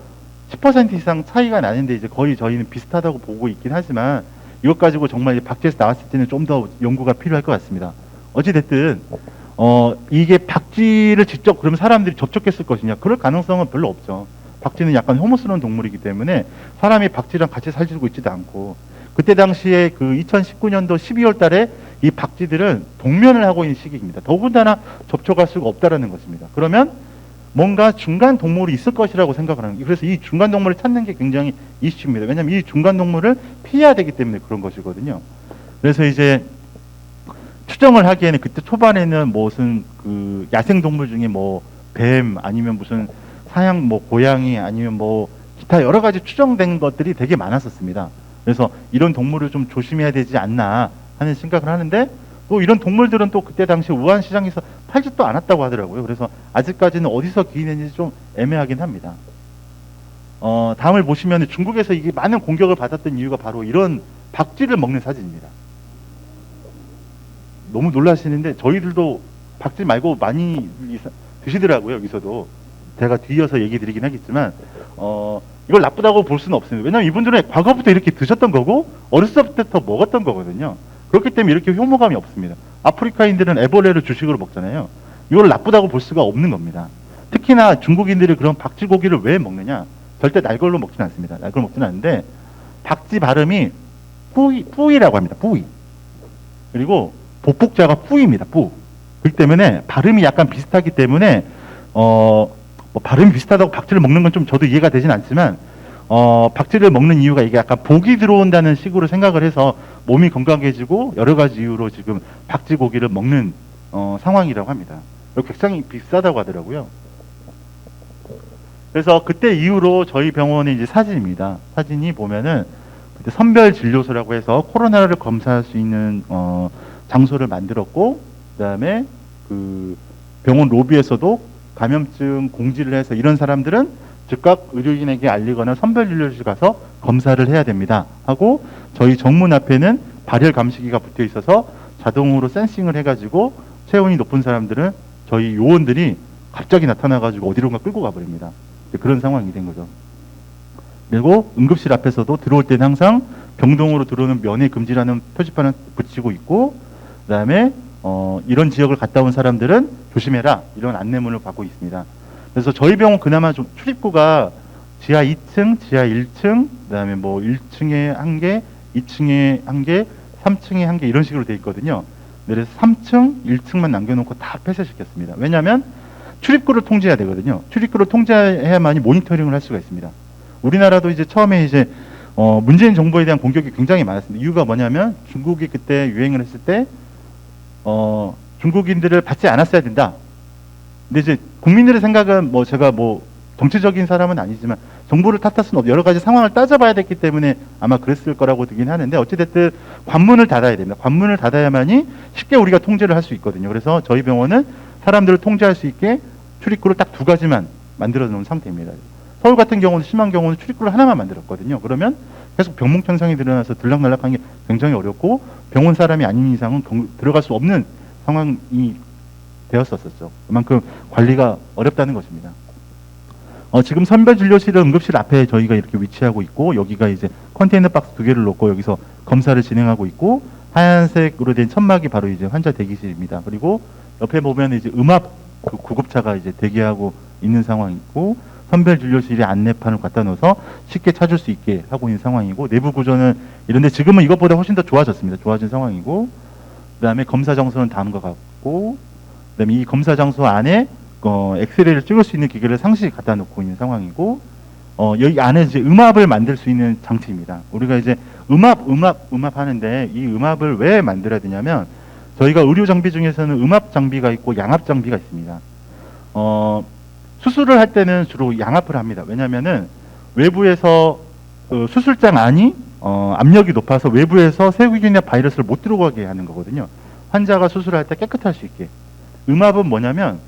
10% 이상 차이가 나는데 이제 거의 저희는 비슷하다고 보고 있긴 하지만 이것 가지고 정말 박쥐에서 나왔을 때는 좀 더 연구가 필요할 것 같습니다. 어찌됐든 이게 박쥐를 직접 그러면 사람들이 접촉했을 것이냐 그럴 가능성은 별로 없죠. 박쥐는 약간 혐오스러운 동물이기 때문에 사람이 박쥐랑 같이 살지고 있지도 않고 그때 당시에 그 2019년도 12월 달에 이 박쥐들은 동면을 하고 있는 시기입니다. 더군다나 접촉할 수가 없다라는 것입니다. 그러면 뭔가 중간 동물이 있을 것이라고 생각을 하는 거예요. 그래서 이 중간 동물을 찾는 게 굉장히 이슈입니다. 왜냐하면 이 중간 동물을 피해야 되기 때문에 그런 것이거든요. 그래서 이제 추정을 하기에는 그때 초반에는 무슨 그 야생 동물 중에 뭐 뱀 아니면 무슨 사양 뭐 고양이 아니면 뭐 기타 여러 가지 추정된 것들이 되게 많았었습니다. 그래서 이런 동물을 좀 조심해야 되지 않나 하는 생각을 하는데 또 이런 동물들은 또 그때 당시 우한 시장에서 팔지도 않았다고 하더라고요. 그래서 아직까지는 어디서 기인했는지 좀 애매하긴 합니다. 다음을 보시면 중국에서 이게 많은 공격을 받았던 이유가 바로 이런 박쥐를 먹는 사진입니다. 너무 놀라시는데 저희들도 박쥐 말고 많이 드시더라고요. 여기서도 제가 뒤이어서 얘기 드리긴 하겠지만 이걸 나쁘다고 볼 수는 없습니다. 왜냐하면 이분들은 과거부터 이렇게 드셨던 거고 어렸을 때부터 먹었던 거거든요. 그렇기 때문에 이렇게 혐오감이 없습니다. 아프리카인들은 애벌레를 주식으로 먹잖아요. 이걸 나쁘다고 볼 수가 없는 겁니다. 특히나 중국인들이 그런 박쥐 고기를 왜 먹느냐? 절대 날 걸로 먹지는 않습니다. 날 걸로 먹지는 않는데 박쥐 발음이 뿌이라고 합니다. 뿌이. 그리고 복복자가 뿌입니다. 뿌. 그렇기 때문에 발음이 약간 비슷하기 때문에 뭐 발음이 비슷하다고 박쥐를 먹는 건 좀 저도 이해가 되진 않지만 박쥐를 먹는 이유가 이게 약간 복이 들어온다는 식으로 생각을 해서 몸이 건강해지고 여러 가지 이유로 지금 박쥐 고기를 먹는 상황이라고 합니다. 굉장히 비싸다고 하더라고요. 그래서 그때 이후로 저희 병원의 이제 사진입니다. 사진이 보면은 그때 선별 진료소라고 해서 코로나를 검사할 수 있는 장소를 만들었고, 그다음에 그 병원 로비에서도 감염증 공지를 해서 이런 사람들은 즉각 의료인에게 알리거나 선별진료실 가서 검사를 해야 됩니다 하고, 저희 정문 앞에는 발열 감시기가 붙어 있어서 자동으로 센싱을 해가지고 체온이 높은 사람들은 저희 요원들이 갑자기 나타나가지고 어디론가 끌고 가버립니다. 그런 상황이 된 거죠. 그리고 응급실 앞에서도 들어올 때는 항상 병동으로 들어오는 면회 금지라는 표지판을 붙이고 있고, 그다음에 이런 지역을 갔다 온 사람들은 조심해라 이런 안내문을 받고 있습니다. 그래서 저희 병원 그나마 좀 출입구가 지하 2층, 지하 1층, 그다음에 뭐 1층에 한 개, 2층에 한 개, 3층에 한 개 이런 식으로 돼 있거든요. 그래서 3층, 1층만 남겨놓고 다 폐쇄시켰습니다. 왜냐하면 출입구를 통제해야 되거든요. 출입구를 통제해야만이 모니터링을 할 수가 있습니다. 우리나라도 이제 처음에 이제 문재인 정부에 대한 공격이 굉장히 많았습니다. 이유가 뭐냐면 중국이 그때 유행을 했을 때 중국인들을 받지 않았어야 된다. 근데 이제 국민들의 생각은 뭐 제가 뭐 정치적인 사람은 아니지만 정부를 탓할 수는 없고 여러 가지 상황을 따져봐야 됐기 때문에 아마 그랬을 거라고 듣긴 하는데 어찌됐든 관문을 닫아야 됩니다. 관문을 닫아야만이 쉽게 우리가 통제를 할 수 있거든요. 그래서 저희 병원은 사람들을 통제할 수 있게 출입구를 딱 2가지만 만들어 놓은 상태입니다. 서울 같은 경우는 심한 경우는 출입구를 하나만 만들었거든요. 그러면 계속 병목 현상이 일어나서 들락날락하는 게 굉장히 어렵고 병원 사람이 아닌 이상은 들어갈 수 없는 상황이 되었었죠. 그만큼 관리가 어렵다는 것입니다. 지금 선별진료실은 응급실 앞에 저희가 이렇게 위치하고 있고 여기가 이제 컨테이너 박스 2개를 놓고 여기서 검사를 진행하고 있고 하얀색으로 된 천막이 바로 이제 환자 대기실입니다. 그리고 옆에 보면 이제 음압 구급차가 이제 대기하고 있는 상황이고 선별진료실에 안내판을 갖다 놓아서 쉽게 찾을 수 있게 하고 있는 상황이고 내부 구조는 이런데 지금은 이것보다 훨씬 더 좋아졌습니다. 좋아진 상황이고 그다음에 검사 장소는 다음과 같고 그다음에 이 검사 장소 안에 엑스레이를 찍을 수 있는 기계를 상시 갖다 놓고 있는 상황이고 여기 안에 이제 음압을 만들 수 있는 장치입니다. 우리가 이제 음압 하는데 이 음압을 왜 만들어야 되냐면 저희가 의료 장비 중에서는 음압 장비가 있고 양압 장비가 있습니다. 수술을 할 때는 주로 양압을 합니다. 왜냐면은 외부에서 수술장 안이 압력이 높아서 외부에서 세균이나 바이러스를 못 들어가게 하는 거거든요. 환자가 수술할 때 깨끗할 수 있게. 음압은 뭐냐면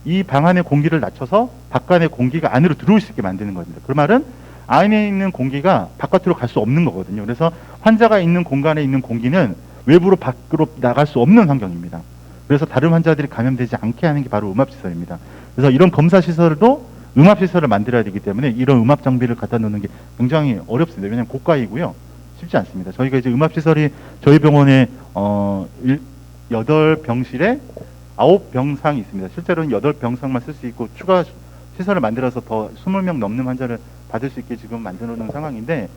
이 방 안의 공기를 낮춰서 바깥의 공기가 안으로 들어올 수 있게 만드는 겁니다. 그 말은 안에 있는 공기가 바깥으로 갈 수 없는 거거든요. 그래서 환자가 있는 공간에 있는 공기는 외부로 밖으로 나갈 수 없는 환경입니다. 그래서 다른 환자들이 감염되지 않게 하는 게 바로 음압시설입니다. 그래서 이런 검사시설도 음압시설을 만들어야 되기 때문에 이런 음압 장비를 갖다 놓는 게 굉장히 어렵습니다. 왜냐하면 고가이고요. 쉽지 않습니다. 저희가 이제 음압시설이 저희 병원에 8병실에 9병상이 있습니다. 실제로는 8병상만 쓸 수 있고 추가 시설을 만들어서 더 20명 넘는 환자를 받을 수 있게 지금 만들어 놓은 상황인데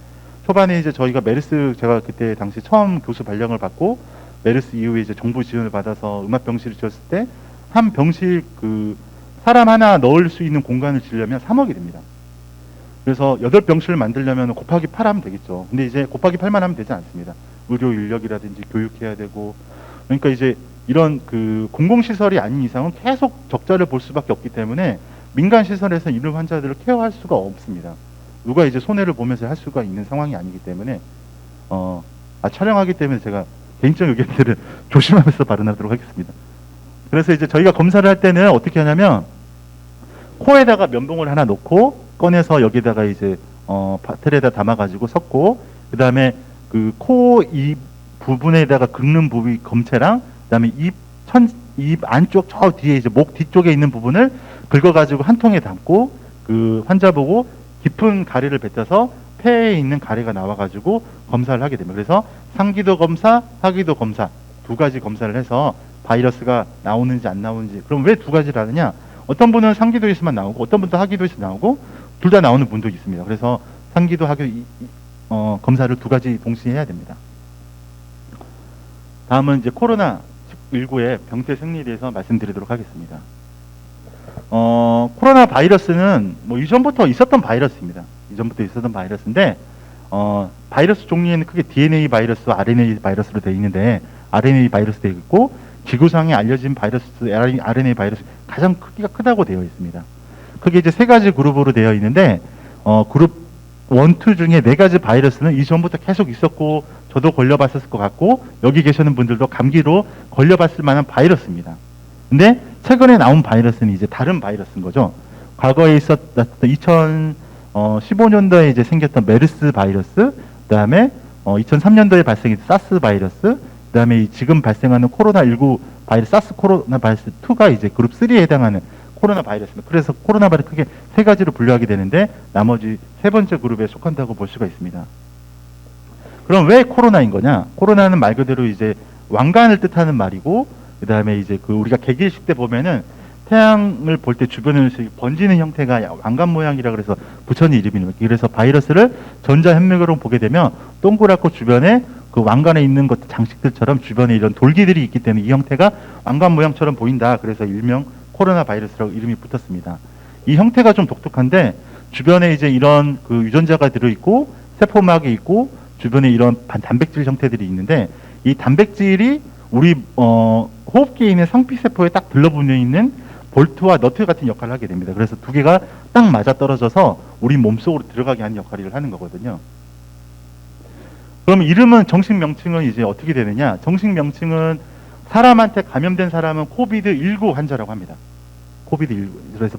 초반에 이제 저희가 메르스 제가 그때 당시 처음 교수 발령을 받고 메르스 이후에 이제 정부 지원을 받아서 음압병실을 지었을 때 한 병실 사람 하나 넣을 수 있는 공간을 지으려면 3억이 됩니다. 그래서 8병실을 만들려면 곱하기 8 하면 되겠죠. 근데 이제 곱하기 8만 하면 되지 않습니다. 의료 인력이라든지 교육해야 되고 그러니까 이제 이런 공공시설이 아닌 이상은 계속 적자를 볼 수밖에 없기 때문에 민간 시설에서 이런 환자들을 케어할 수가 없습니다. 누가 이제 손해를 보면서 할 수가 있는 상황이 아니기 때문에 촬영하기 때문에 제가 개인적 의견들을 조심하면서 발언하도록 하겠습니다. 그래서 이제 저희가 검사를 할 때는 어떻게 하냐면 코에다가 면봉을 하나 놓고 꺼내서 여기다가 이제 바틀에다 담아가지고 섞고 그 다음에 코 입 부분에다가 긁는 부위 검체랑 그다음에 입 안쪽 저 뒤에 이제 목 뒤쪽에 있는 부분을 긁어가지고 한 통에 담고 환자 보고 깊은 가래를 뱉어서 폐에 있는 가래가 나와가지고 검사를 하게 됩니다. 그래서 상기도 검사, 하기도 검사 2가지 검사를 해서 바이러스가 나오는지 안 나오는지. 그럼 왜 2가지를 하느냐? 어떤 분은 상기도에서만 나오고 어떤 분도 하기도에서 나오고 둘 다 나오는 분도 있습니다. 그래서 상기도 하기도 검사를 2가지 동시에 해야 됩니다. 다음은 이제 코로나19의 병태 생리에 대해서 말씀드리도록 하겠습니다. 코로나 바이러스는 뭐 이전부터 있었던 바이러스입니다. 이전부터 있었던 바이러스인데 바이러스 종류에는 크게 DNA 바이러스, RNA 바이러스로 되어 있는데 RNA 바이러스 되어 있고 지구상에 알려진 바이러스 RNA 바이러스 가장 크기가 크다고 되어 있습니다. 크게 이제 3가지 그룹으로 되어 있는데 그룹 1, 2 중에 4가지 바이러스는 이전부터 계속 있었고 저도 걸려봤을 것 같고 여기 계시는 분들도 감기로 걸려봤을 만한 바이러스입니다. 근데 최근에 나온 바이러스는 이제 다른 바이러스인 거죠. 과거에 있었던 2015년도에 이제 생겼던 메르스 바이러스, 그다음에 2003년도에 발생했던 사스 바이러스, 그다음에 지금 발생하는 코로나19 바이러스, 사스 코로나 바이러스 2가 이제 그룹 3에 해당하는 코로나 바이러스입니다. 그래서 코로나 바이러스 크게 3가지로 분류하게 되는데 나머지 3번째 그룹에 속한다고 볼 수가 있습니다. 그럼 왜 코로나인 거냐? 코로나는 말 그대로 이제 왕관을 뜻하는 말이고, 그 다음에 이제 우리가 개기식 때 보면은 태양을 볼 때 주변에서 번지는 형태가 왕관 모양이라 그래서 붙여진 이름입니다. 그래서 바이러스를 전자현미경으로 보게 되면 동그랗고 주변에 왕관에 있는 것 장식들처럼 주변에 이런 돌기들이 있기 때문에 이 형태가 왕관 모양처럼 보인다. 그래서 일명 코로나 바이러스라고 이름이 붙었습니다. 이 형태가 좀 독특한데 주변에 이제 이런 그 유전자가 들어있고 세포막이 있고 주변에 이런 단백질 형태들이 있는데 이 단백질이 우리 호흡기에 있는 상피세포에 딱 들러붙어 있는 볼트와 너트 같은 역할을 하게 됩니다. 그래서 두 개가 딱 맞아 떨어져서 우리 몸속으로 들어가게 하는 역할을 하는 거거든요. 그럼 이름은 정식 명칭은 이제 어떻게 되느냐? 정식 명칭은 사람한테 감염된 사람은 코비드19 환자라고 합니다. 코비드19. 그래서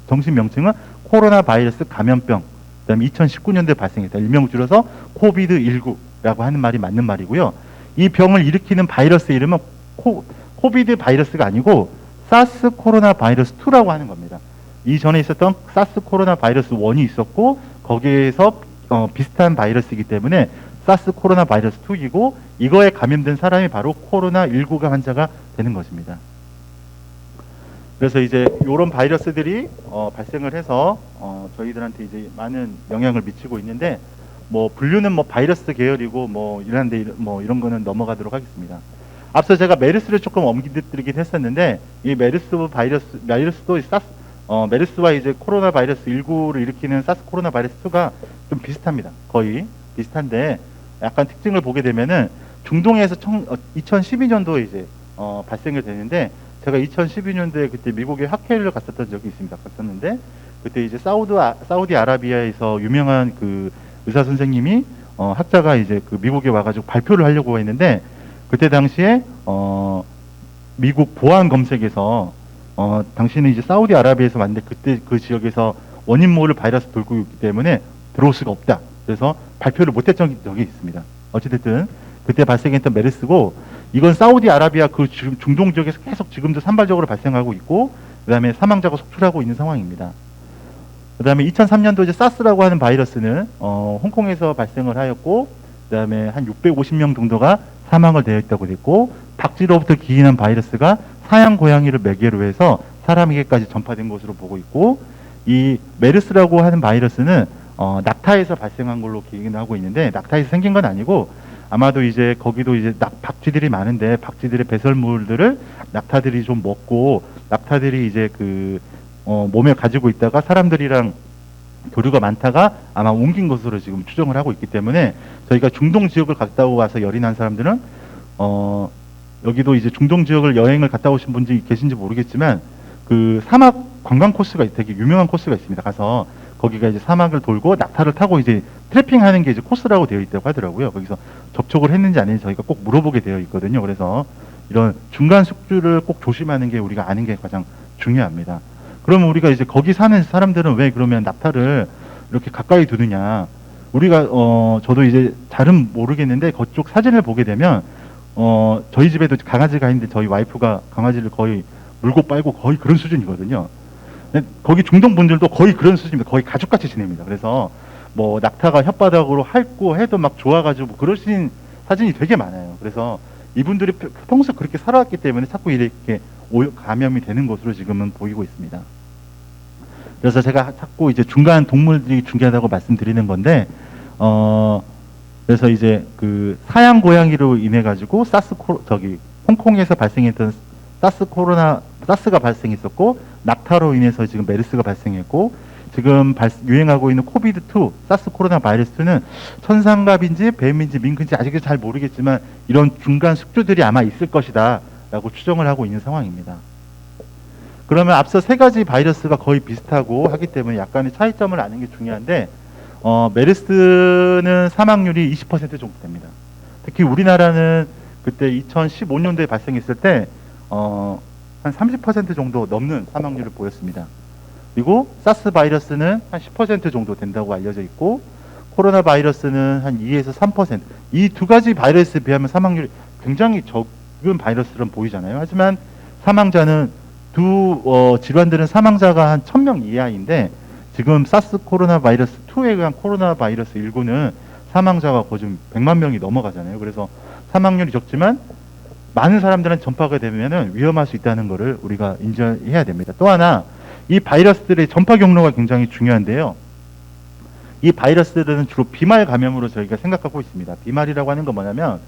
정식 명칭은 코로나 바이러스 감염병. 그다음에 2019년도에 발생했다. 일명 줄여서 코비드19라고 하는 말이 맞는 말이고요. 이 병을 일으키는 바이러스 이름은 코비드 바이러스가 아니고 사스 코로나 바이러스 2라고 하는 겁니다. 이전에 있었던 사스 코로나 바이러스 1이 있었고 거기에서 비슷한 바이러스이기 때문에 사스 코로나 바이러스 2이고 이거에 감염된 사람이 바로 코로나 19가 환자가 되는 것입니다. 그래서 이제 이런 바이러스들이 발생을 해서 저희들한테 이제 많은 영향을 미치고 있는데 뭐 분류는 뭐 바이러스 계열이고 뭐 이런데 뭐 이런 거는 넘어가도록 하겠습니다. 앞서 제가 메르스를 조금 언급드리긴 했었는데 이 메르스도 메르스와 이제 코로나 바이러스 19를 일으키는 사스 코로나 바이러스 2가 좀 비슷합니다. 거의 비슷한데 약간 특징을 보게 되면은 중동에서 2012년도에 이제 발생이 되는데 제가 2012년도에 그때 미국에 학회를 갔었던 적이 있습니다. 갔었는데 그때 이제 사우디아라비아에서 유명한 그 의사 선생님이 학자가 이제 그 미국에 와가지고 발표를 하려고 했는데 그때 당시에 미국 보안 검색에서 당신은 이제 사우디아라비아에서 왔는데 그때 그 지역에서 원인 모를 바이러스 돌고 있기 때문에 들어올 수가 없다. 그래서 발표를 못했던 적이 있습니다. 어찌됐든 그때 발생했던 메르스고 이건 사우디아라비아 그 중동 지역에서 계속 지금도 산발적으로 발생하고 있고 그다음에 사망자가 속출하고 있는 상황입니다. 그다음에 2003년도 이제 사스라고 하는 바이러스는 홍콩에서 발생을 하였고 그다음에 한 650명 정도가 사망을 되어 있다고 됐고 박쥐로부터 기인한 바이러스가 사양 고양이를 매개로 해서 사람에게까지 전파된 것으로 보고 있고 이 메르스라고 하는 바이러스는 낙타에서 발생한 걸로 기인을 하고 있는데 낙타에서 생긴 건 아니고 아마도 이제 거기도 이제 박쥐들이 많은데 박쥐들의 배설물들을 낙타들이 좀 먹고 낙타들이 이제 그 몸에 가지고 있다가 사람들이랑 교류가 많다가 아마 옮긴 것으로 지금 추정을 하고 있기 때문에 저희가 중동 지역을 갔다 와서 열이 난 사람들은 여기도 이제 중동 지역을 여행을 갔다 오신 분들이 계신지 모르겠지만 그 사막 관광 코스가 되게 유명한 코스가 있습니다. 가서 거기가 이제 사막을 돌고 낙타를 타고 이제 트래핑하는 게 이제 코스라고 되어 있다고 하더라고요. 거기서 접촉을 했는지 아닌지 저희가 꼭 물어보게 되어 있거든요. 그래서 이런 중간 숙주를 꼭 조심하는 게 우리가 아는 게 가장 중요합니다. 그러면 우리가 이제 거기 사는 사람들은 왜 그러면 낙타를 이렇게 가까이 두느냐? 우리가 저도 이제 잘은 모르겠는데 그쪽 사진을 보게 되면 저희 집에도 강아지가 있는데 저희 와이프가 강아지를 거의 물고 빨고 거의 그런 수준이거든요. 거기 중동 분들도 거의 그런 수준입니다. 거의 가족같이 지냅니다. 그래서 뭐 낙타가 혓바닥으로 핥고 해도 막 좋아가지고 그러신 사진이 되게 많아요. 그래서 이분들이 평소 그렇게 살아왔기 때문에 자꾸 이렇게 감염이 되는 것으로 지금은 보이고 있습니다. 그래서 제가 자꾸 이제 중간 동물들이 중요하다고 말씀드리는 건데, 그래서 이제 그 사양 고양이로 인해 가지고 홍콩에서 발생했던 사스가 발생했었고, 낙타로 인해서 지금 메르스가 발생했고, 지금 유행하고 있는 코비드2, 사스 코로나 바이러스2는 천상갑인지 뱀인지 밍크인지 아직은 잘 모르겠지만 이런 중간 숙주들이 아마 있을 것이다 라고 추정을 하고 있는 상황입니다. 그러면 앞서 세 가지 바이러스가 거의 비슷하고 하기 때문에 약간의 차이점을 아는 게 중요한데 메르스는 사망률이 20% 정도 됩니다. 특히 우리나라는 그때 2015년도에 발생했을 때 한 30% 정도 넘는 사망률을 보였습니다. 그리고 사스 바이러스는 한 10% 정도 된다고 알려져 있고 코로나 바이러스는 한 2에서 3%. 이 두 가지 바이러스에 비하면 사망률이 굉장히 적은 바이러스처럼 보이잖아요. 하지만 사망자는 질환들은 사망자가 한 1000명 이하인데 지금 사스 코로나 바이러스 2에 의한 코로나 바이러스 19는 사망자가 거의 100만 명이 넘어가잖아요. 그래서 사망률이 적지만 많은 사람들은 전파가 되면 위험할 수 있다는 것을 우리가 인지해야 됩니다. 또 하나 이 바이러스들의 전파 경로가 굉장히 중요한데요. 이 바이러스들은 주로 비말 감염으로 저희가 생각하고 있습니다. 비말이라고 하는 건 뭐냐면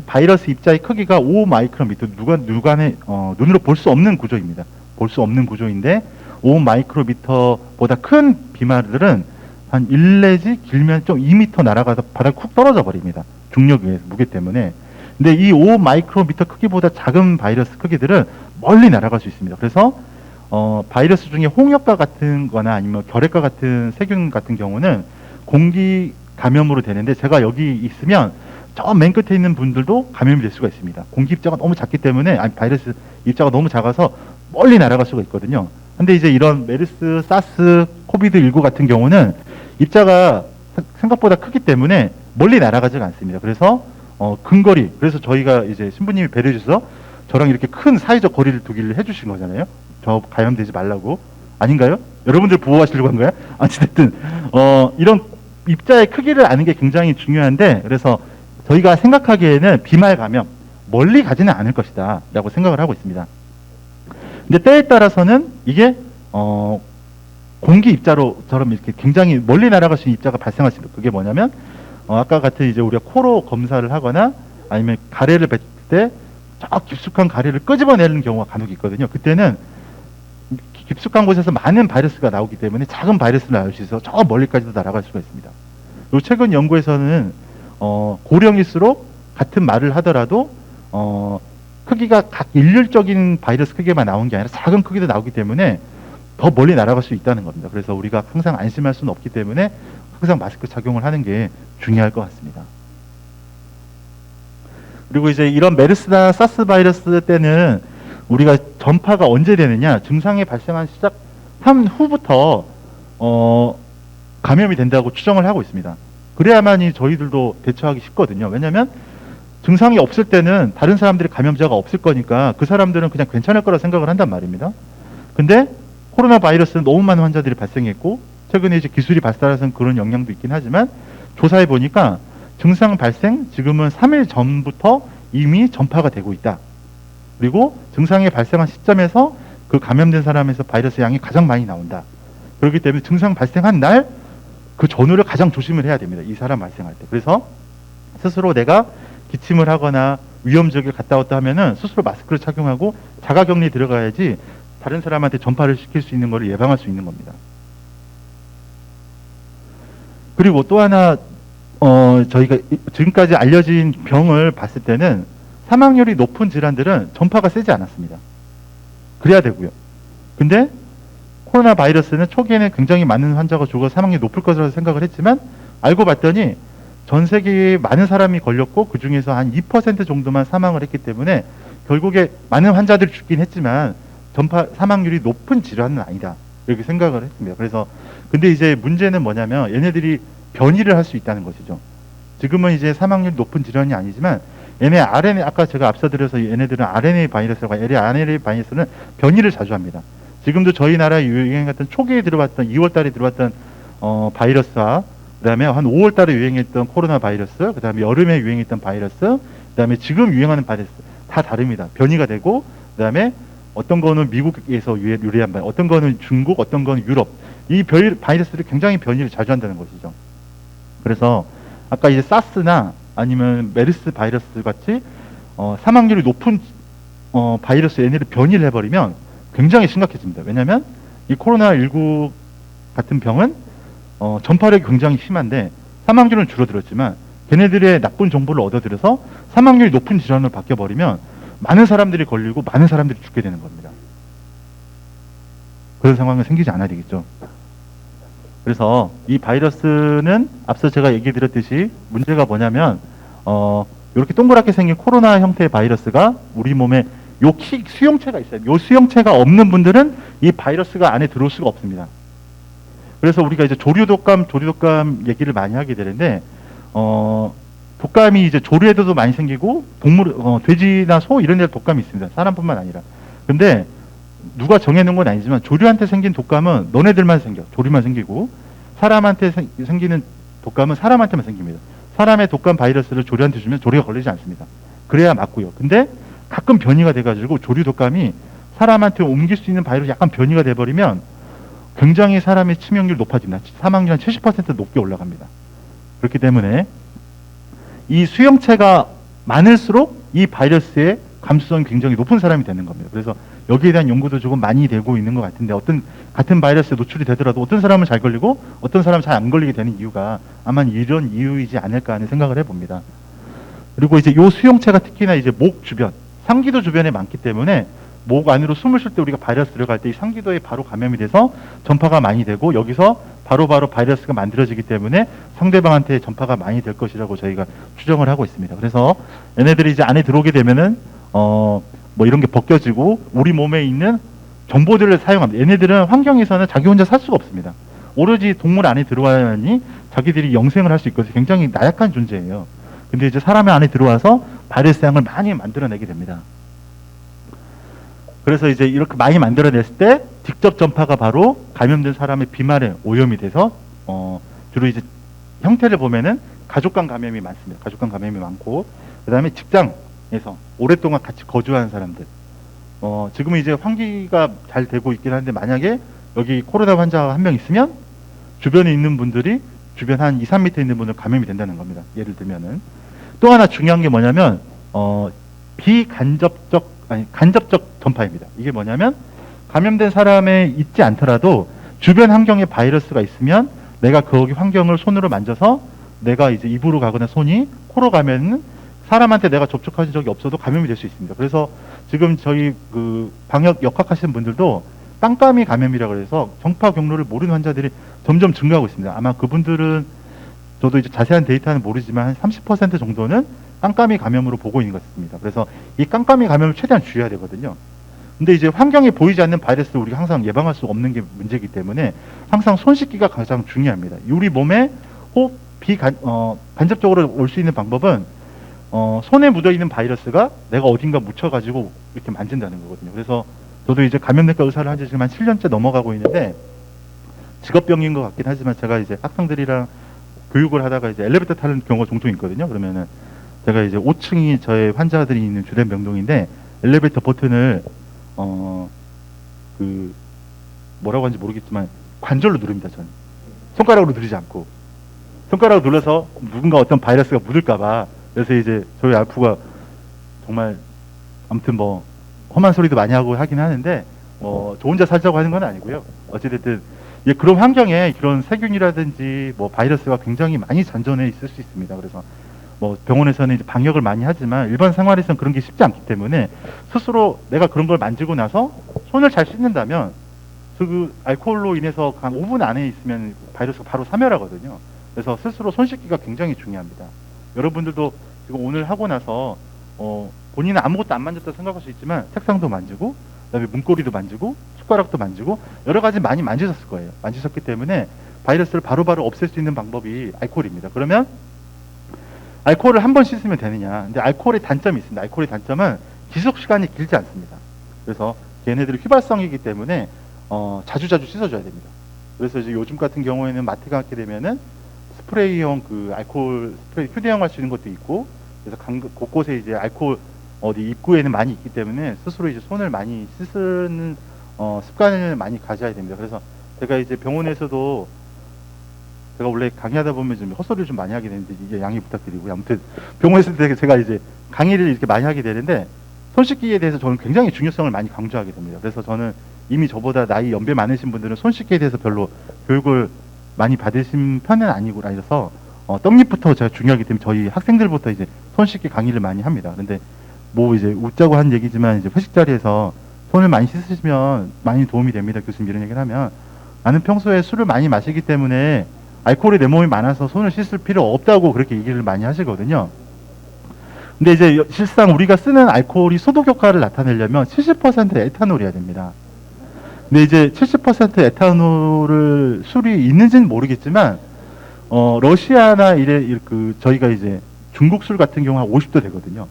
바이러스 입자의 크기가 5 마이크로미터 눈으로 볼 수 없는 구조입니다. 볼 수 없는 구조인데 5 마이크로미터보다 큰 비말들은 한 1 내지 길면 좀 2m 날아가서 바닥 쿡 떨어져 버립니다. 중력에 의해서 무게 때문에. 근데 이 5 마이크로미터 크기보다 작은 바이러스 크기들은 멀리 날아갈 수 있습니다. 그래서 바이러스 중에 홍역과 같은 거나 아니면 결핵과 같은 세균 같은 경우는 공기 감염으로 되는데 제가 여기 있으면 저 맨 끝에 있는 분들도 감염이 될 수가 있습니다. 공기 입자가 너무 작기 때문에, 아니 바이러스 입자가 너무 작아서 멀리 날아갈 수가 있거든요. 근데 이제 이런 메르스, 사스, 코비드19 같은 경우는 입자가 생각보다 크기 때문에 멀리 날아가지가 않습니다. 그래서 근거리, 그래서 저희가 이제 신부님이 배려해 주셔서 저랑 이렇게 큰 사회적 거리를 두기를 해주신 거잖아요. 저 감염되지 말라고. 아닌가요? 여러분들 보호하시려고 한 거야? 어쨌든 이런 입자의 크기를 아는 게 굉장히 중요한데, 그래서 저희가 생각하기에는 비말 감염 멀리 가지는 않을 것이다 라고 생각을 하고 있습니다. 근데 때에 따라서는 이게 공기 입자로처럼 이렇게 굉장히 멀리 날아갈 수 있는 입자가 발생할 수 있는, 그게 뭐냐면 아까 같은 이제 우리가 코로 검사를 하거나 아니면 가래를 뱉을 때 저 깊숙한 가래를 끄집어내는 경우가 간혹 있거든요. 그때는 깊숙한 곳에서 많은 바이러스가 나오기 때문에 작은 바이러스를 나올 수 있어서 저 멀리까지도 날아갈 수가 있습니다. 요 최근 연구에서는 고령일수록 같은 말을 하더라도 크기가 각 일률적인 바이러스 크기만 나온 게 아니라 작은 크기도 나오기 때문에 더 멀리 날아갈 수 있다는 겁니다. 그래서 우리가 항상 안심할 수는 없기 때문에 항상 마스크 착용을 하는 게 중요할 것 같습니다. 그리고 이제 이런 메르스나 사스 바이러스 때는 우리가 전파가 언제 되느냐, 증상이 발생한 시작한 후부터 감염이 된다고 추정을 하고 있습니다. 그래야만이 저희들도 대처하기 쉽거든요. 왜냐하면 증상이 없을 때는 다른 사람들이 감염자가 없을 거니까 그 사람들은 그냥 괜찮을 거라 생각을 한단 말입니다. 근데 코로나 바이러스는 너무 많은 환자들이 발생했고, 최근에 이제 기술이 발달해서 그런 영향도 있긴 하지만, 조사해 보니까 증상 발생 지금은 3일 전부터 이미 전파가 되고 있다. 그리고 증상이 발생한 시점에서 그 감염된 사람에서 바이러스 양이 가장 많이 나온다. 그렇기 때문에 증상 발생한 날 그 전후를 가장 조심을 해야 됩니다. 이 사람 발생할 때. 그래서 스스로 내가 기침을 하거나 위험 지역에 갔다 왔다 하면은 스스로 마스크를 착용하고 자가격리 들어가야지 다른 사람한테 전파를 시킬 수 있는 것을 예방할 수 있는 겁니다. 그리고 또 하나 저희가 지금까지 알려진 병을 봤을 때는 사망률이 높은 질환들은 전파가 세지 않았습니다. 그래야 되고요. 근데 코로나 바이러스는 초기에는 굉장히 많은 환자가 죽어 사망률이 높을 것이라고 생각을 했지만, 알고 봤더니 전 세계에 많은 사람이 걸렸고 그 중에서 한 2% 정도만 사망을 했기 때문에 결국에 많은 환자들이 죽긴 했지만 전파 사망률이 높은 질환은 아니다, 이렇게 생각을 했습니다. 그래서 근데 이제 문제는 뭐냐면 얘네들이 변이를 할 수 있다는 것이죠. 지금은 이제 사망률 높은 질환이 아니지만 얘네 RNA, 아까 제가 앞서 드려서 얘네들은 RNA 바이러스라고, RNA 바이러스는 변이를 자주 합니다. 지금도 저희 나라에 유행했던 초기에 들어왔던 2월 달에 들어왔던 바이러스와 그다음에 한 5월 달에 유행했던 코로나 바이러스, 그다음에 여름에 유행했던 바이러스, 그다음에 지금 유행하는 바이러스 다 다릅니다. 변이가 되고, 그다음에 어떤 거는 미국에서 유래한 바이러스, 어떤 거는 중국, 어떤 거는 유럽, 이 바이러스들이 굉장히 변이를 자주 한다는 것이죠. 그래서 아까 이제 사스나 아니면 메르스 바이러스 같이 사망률이 높은 바이러스 얘네를 변이를 해버리면 굉장히 심각해집니다. 왜냐하면 이 코로나19 같은 병은 전파력이 굉장히 심한데 사망률은 줄어들었지만 걔네들의 나쁜 정보를 얻어들여서 사망률이 높은 질환으로 바뀌어버리면 많은 사람들이 걸리고 많은 사람들이 죽게 되는 겁니다. 그런 상황이 생기지 않아야 되겠죠. 그래서 이 바이러스는 앞서 제가 얘기 드렸듯이 문제가 뭐냐면 이렇게 동그랗게 생긴 코로나 형태의 바이러스가 우리 몸에 수용체가 있어요. 이 수용체가 없는 분들은 이 바이러스가 안에 들어올 수가 없습니다. 그래서 우리가 이제 조류독감 얘기를 많이 하게 되는데 독감이 이제 조류에도 많이 생기고 동물 돼지나 소 이런 데 독감이 있습니다. 사람뿐만 아니라. 근데 누가 정해놓은 건 아니지만 조류한테 생긴 독감은 너네들만 생겨. 조류만 생기고, 사람한테 생기는 독감은 사람한테만 생깁니다. 사람의 독감 바이러스를 조류한테 주면 조류가 걸리지 않습니다. 그래야 맞고요. 근데 가끔 변이가 돼가지고 조류 독감이 사람한테 옮길 수 있는 바이러스 약간 변이가 돼버리면 굉장히 사람의 치명률이 높아집니다. 사망률 한 70% 높게 올라갑니다. 그렇기 때문에 이 수용체가 많을수록 이 바이러스의 감수성이 굉장히 높은 사람이 되는 겁니다. 그래서 여기에 대한 연구도 조금 많이 되고 있는 것 같은데 어떤 같은 바이러스에 노출이 되더라도 어떤 사람은 잘 걸리고 어떤 사람은 잘 안 걸리게 되는 이유가 아마 이런 이유이지 않을까 하는 생각을 해봅니다. 그리고 이제 요 수용체가 특히나 이제 목 주변, 상기도 주변에 많기 때문에 목 안으로 숨을 쉴 때 우리가 바이러스 들어갈 때 이 상기도에 바로 감염이 돼서 전파가 많이 되고 여기서 바로바로 바이러스가 만들어지기 때문에 상대방한테 전파가 많이 될 것이라고 저희가 추정을 하고 있습니다. 그래서 얘네들이 이제 안에 들어오게 되면은 뭐 이런 게 벗겨지고 우리 몸에 있는 정보들을 사용합니다. 얘네들은 환경에서는 자기 혼자 살 수가 없습니다. 오로지 동물 안에 들어와야니 자기들이 영생을 할 수 있고 굉장히 나약한 존재예요. 근데 이제 사람의 안에 들어와서 바이러스 양을 많이 만들어내게 됩니다. 그래서 이제 이렇게 많이 만들어냈을 때 직접 전파가 바로 감염된 사람의 비말에 오염이 돼서 주로 이제 형태를 보면은 가족 간 감염이 많습니다. 가족 간 감염이 많고 그다음에 직장에서 오랫동안 같이 거주하는 사람들 지금은 이제 환기가 잘 되고 있긴 한데 만약에 여기 코로나 환자가 한 명 있으면 주변에 있는 분들이 주변 한 2, 3m 있는 분들 감염이 된다는 겁니다. 예를 들면은 또 하나 중요한 게 뭐냐면 간접적 전파입니다. 이게 뭐냐면 감염된 사람에 있지 않더라도 주변 환경에 바이러스가 있으면 내가 거기 환경을 손으로 만져서 내가 이제 입으로 가거나 손이 코로 가면은 사람한테 내가 접촉한 적이 없어도 감염이 될 수 있습니다. 그래서 지금 저희 그 방역 역학하시는 분들도 깜깜이 감염이라고 해서 전파 경로를 모르는 환자들이 점점 증가하고 있습니다. 아마 그분들은 저도 이제 자세한 데이터는 모르지만 한 30% 정도는 깜깜이 감염으로 보고 있는 것 같습니다. 그래서 이 깜깜이 감염을 최대한 줄여야 되거든요. 근데 이제 환경에 보이지 않는 바이러스를 우리가 항상 예방할 수 없는 게 문제이기 때문에 항상 손 씻기가 가장 중요합니다. 우리 몸에 간접적으로 올 수 있는 방법은 손에 묻어 있는 바이러스가 내가 어딘가 묻혀가지고 이렇게 만진다는 거거든요. 그래서 저도 이제 감염내과 의사를 한 지 지금 한 7년째 넘어가고 있는데 직업병인 것 같긴 하지만 제가 이제 학생들이랑 교육을 하다가 이제 엘리베이터 타는 경우가 종종 있거든요. 그러면은 제가 이제 5층이 저의 환자들이 있는 주된 병동인데 엘리베이터 버튼을 뭐라고 하는지 모르겠지만 관절로 누릅니다. 저는 손가락으로 누르지 않고 손가락으로 눌러서 누군가 어떤 바이러스가 묻을까봐. 그래서 이제 저희 알프가 정말 아무튼 뭐 험한 소리도 많이 하고 하긴 하는데 저 혼자 살자고 하는 건 아니고요. 어찌됐든 그런 환경에 그런 세균이라든지 뭐 바이러스가 굉장히 많이 잔존해 있을 수 있습니다. 그래서 뭐 병원에서는 이제 방역을 많이 하지만 일반 생활에서는 그런 게 쉽지 않기 때문에 스스로 내가 그런 걸 만지고 나서 손을 잘 씻는다면 그 알코올로 인해서 한 5분 안에 있으면 바이러스가 바로 사멸하거든요. 그래서 스스로 손 씻기가 굉장히 중요합니다. 여러분들도 지금 오늘 하고 나서 본인은 아무것도 안 만졌다 생각할 수 있지만 책상도 만지고 그다음에 문고리도 만지고 숟가락도 만지고 여러 가지 많이 만지셨을 거예요. 만지셨기 때문에 바이러스를 바로바로 없앨 수 있는 방법이 알코올입니다. 그러면 알코올을 한 번 씻으면 되느냐? 근데 알코올의 단점이 있습니다. 알코올의 단점은 지속 시간이 길지 않습니다. 그래서 얘네들이 휘발성이기 때문에 자주자주 씻어줘야 됩니다. 그래서 이제 요즘 같은 경우에는 마트 가게 되면은 스프레이형 그 알코올 스프레이 휴대용 할 수 있는 것도 있고 그래서 곳곳에 이제 알코올 어디 입구에는 많이 있기 때문에 스스로 이제 손을 많이 씻는 습관을 많이 가져야 됩니다. 그래서 제가 이제 병원에서도 제가 원래 강의하다 보면 좀 헛소리를 좀 많이 하게 되는데 이게 양해 부탁드리고요. 아무튼 병원에서 제가 이제 강의를 이렇게 많이 하게 되는데 손 씻기에 대해서 저는 굉장히 중요성을 많이 강조하게 됩니다. 그래서 저는 이미 저보다 나이 연배 많으신 분들은 손 씻기에 대해서 별로 교육을 많이 받으신 편은 아니라서 떡잎부터 제가 중요하기 때문에 저희 학생들부터 이제 손 씻기 강의를 많이 합니다. 근데 뭐 이제 웃자고 한 얘기지만 이제 회식 자리에서 손을 많이 씻으시면 많이 도움이 됩니다. 교수님 이런 얘기를 하면 나는 평소에 술을 많이 마시기 때문에 알코올이 내 몸에 많아서 손을 씻을 필요 없다고 그렇게 얘기를 많이 하시거든요. 근데 이제 실상 우리가 쓰는 알코올이 소독 효과를 나타내려면 70% 에탄올이어야 됩니다. 근데 이제 70% 에탄올을 술이 있는지는 모르겠지만 러시아나 저희가 이제 중국 술 같은 경우 한 50도 되거든요.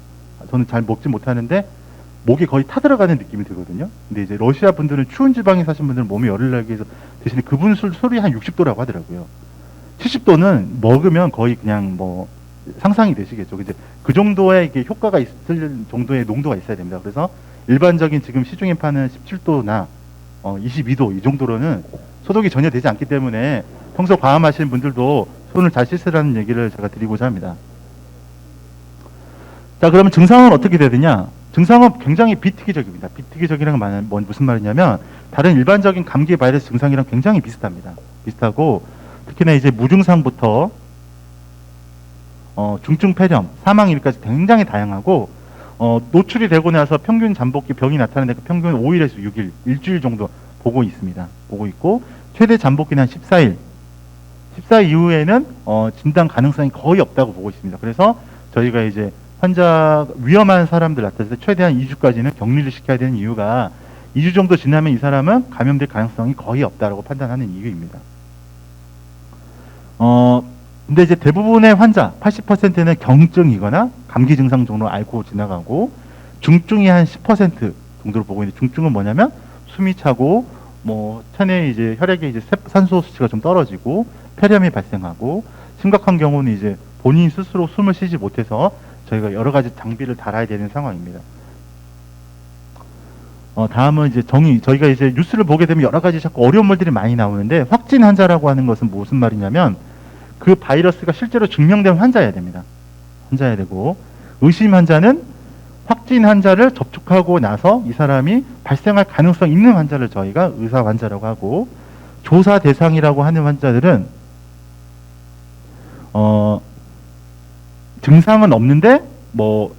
저는 잘 먹지 못하는데 목이 거의 타들어가는 느낌이 들거든요. 근데 이제 러시아 분들은 추운 지방에 사신 분들은 몸에 열을 나게 해서 대신에 그분 술이 한 60도라고 하더라고요. 70도는 먹으면 거의 그냥 뭐 상상이 되시겠죠. 이제 그 정도의 이게 효과가 있을 정도의 농도가 있어야 됩니다. 그래서 일반적인 지금 시중에 파는 17도나 22도 이 정도로는 소독이 전혀 되지 않기 때문에 평소 과음하시는 분들도 손을 잘 씻으라는 얘기를 제가 드리고자 합니다. 자, 그러면 증상은 어떻게 되느냐? 증상은 굉장히 비특이적입니다. 비특이적이라는 건 무슨 말이냐면 다른 일반적인 감기 바이러스 증상이랑 굉장히 비슷합니다. 비슷하고 특히나 이제 무증상부터 중증 폐렴, 사망일까지 굉장히 다양하고 노출이 되고 나서 평균 잠복기 병이 나타나는 데 평균 5일에서 6일, 일주일 정도 보고 있습니다. 보고 있고 최대 잠복기는 한 14일. 14일 이후에는 진단 가능성이 거의 없다고 보고 있습니다. 그래서 저희가 이제 환자 위험한 사람들 나타났을 때 최대한 2주까지는 격리를 시켜야 되는 이유가 2주 정도 지나면 이 사람은 감염될 가능성이 거의 없다라고 판단하는 이유입니다. 근데 이제 대부분의 환자 80%는 경증이거나 감기 증상 정도 앓고 지나가고 중증이 한 10% 정도로 보고 있는데 중증은 뭐냐면 숨이 차고 뭐 체내 이제 혈액에 이제 산소 수치가 좀 떨어지고 폐렴이 발생하고 심각한 경우는 이제 본인 스스로 숨을 쉬지 못해서 저희가 여러 가지 장비를 달아야 되는 상황입니다. 다음은 이제 저희가 이제 뉴스를 보게 되면 여러 가지 자꾸 어려운 말들이 많이 나오는데 확진 환자라고 하는 것은 무슨 말이냐면 그 바이러스가 실제로 증명된 환자여야 됩니다. 환자여야 되고 의심 환자는 확진 환자를 접촉하고 나서 이 사람이 발생할 가능성 있는 환자를 저희가 의사 환자라고 하고 조사 대상이라고 하는 환자들은 증상은 없는데 뭐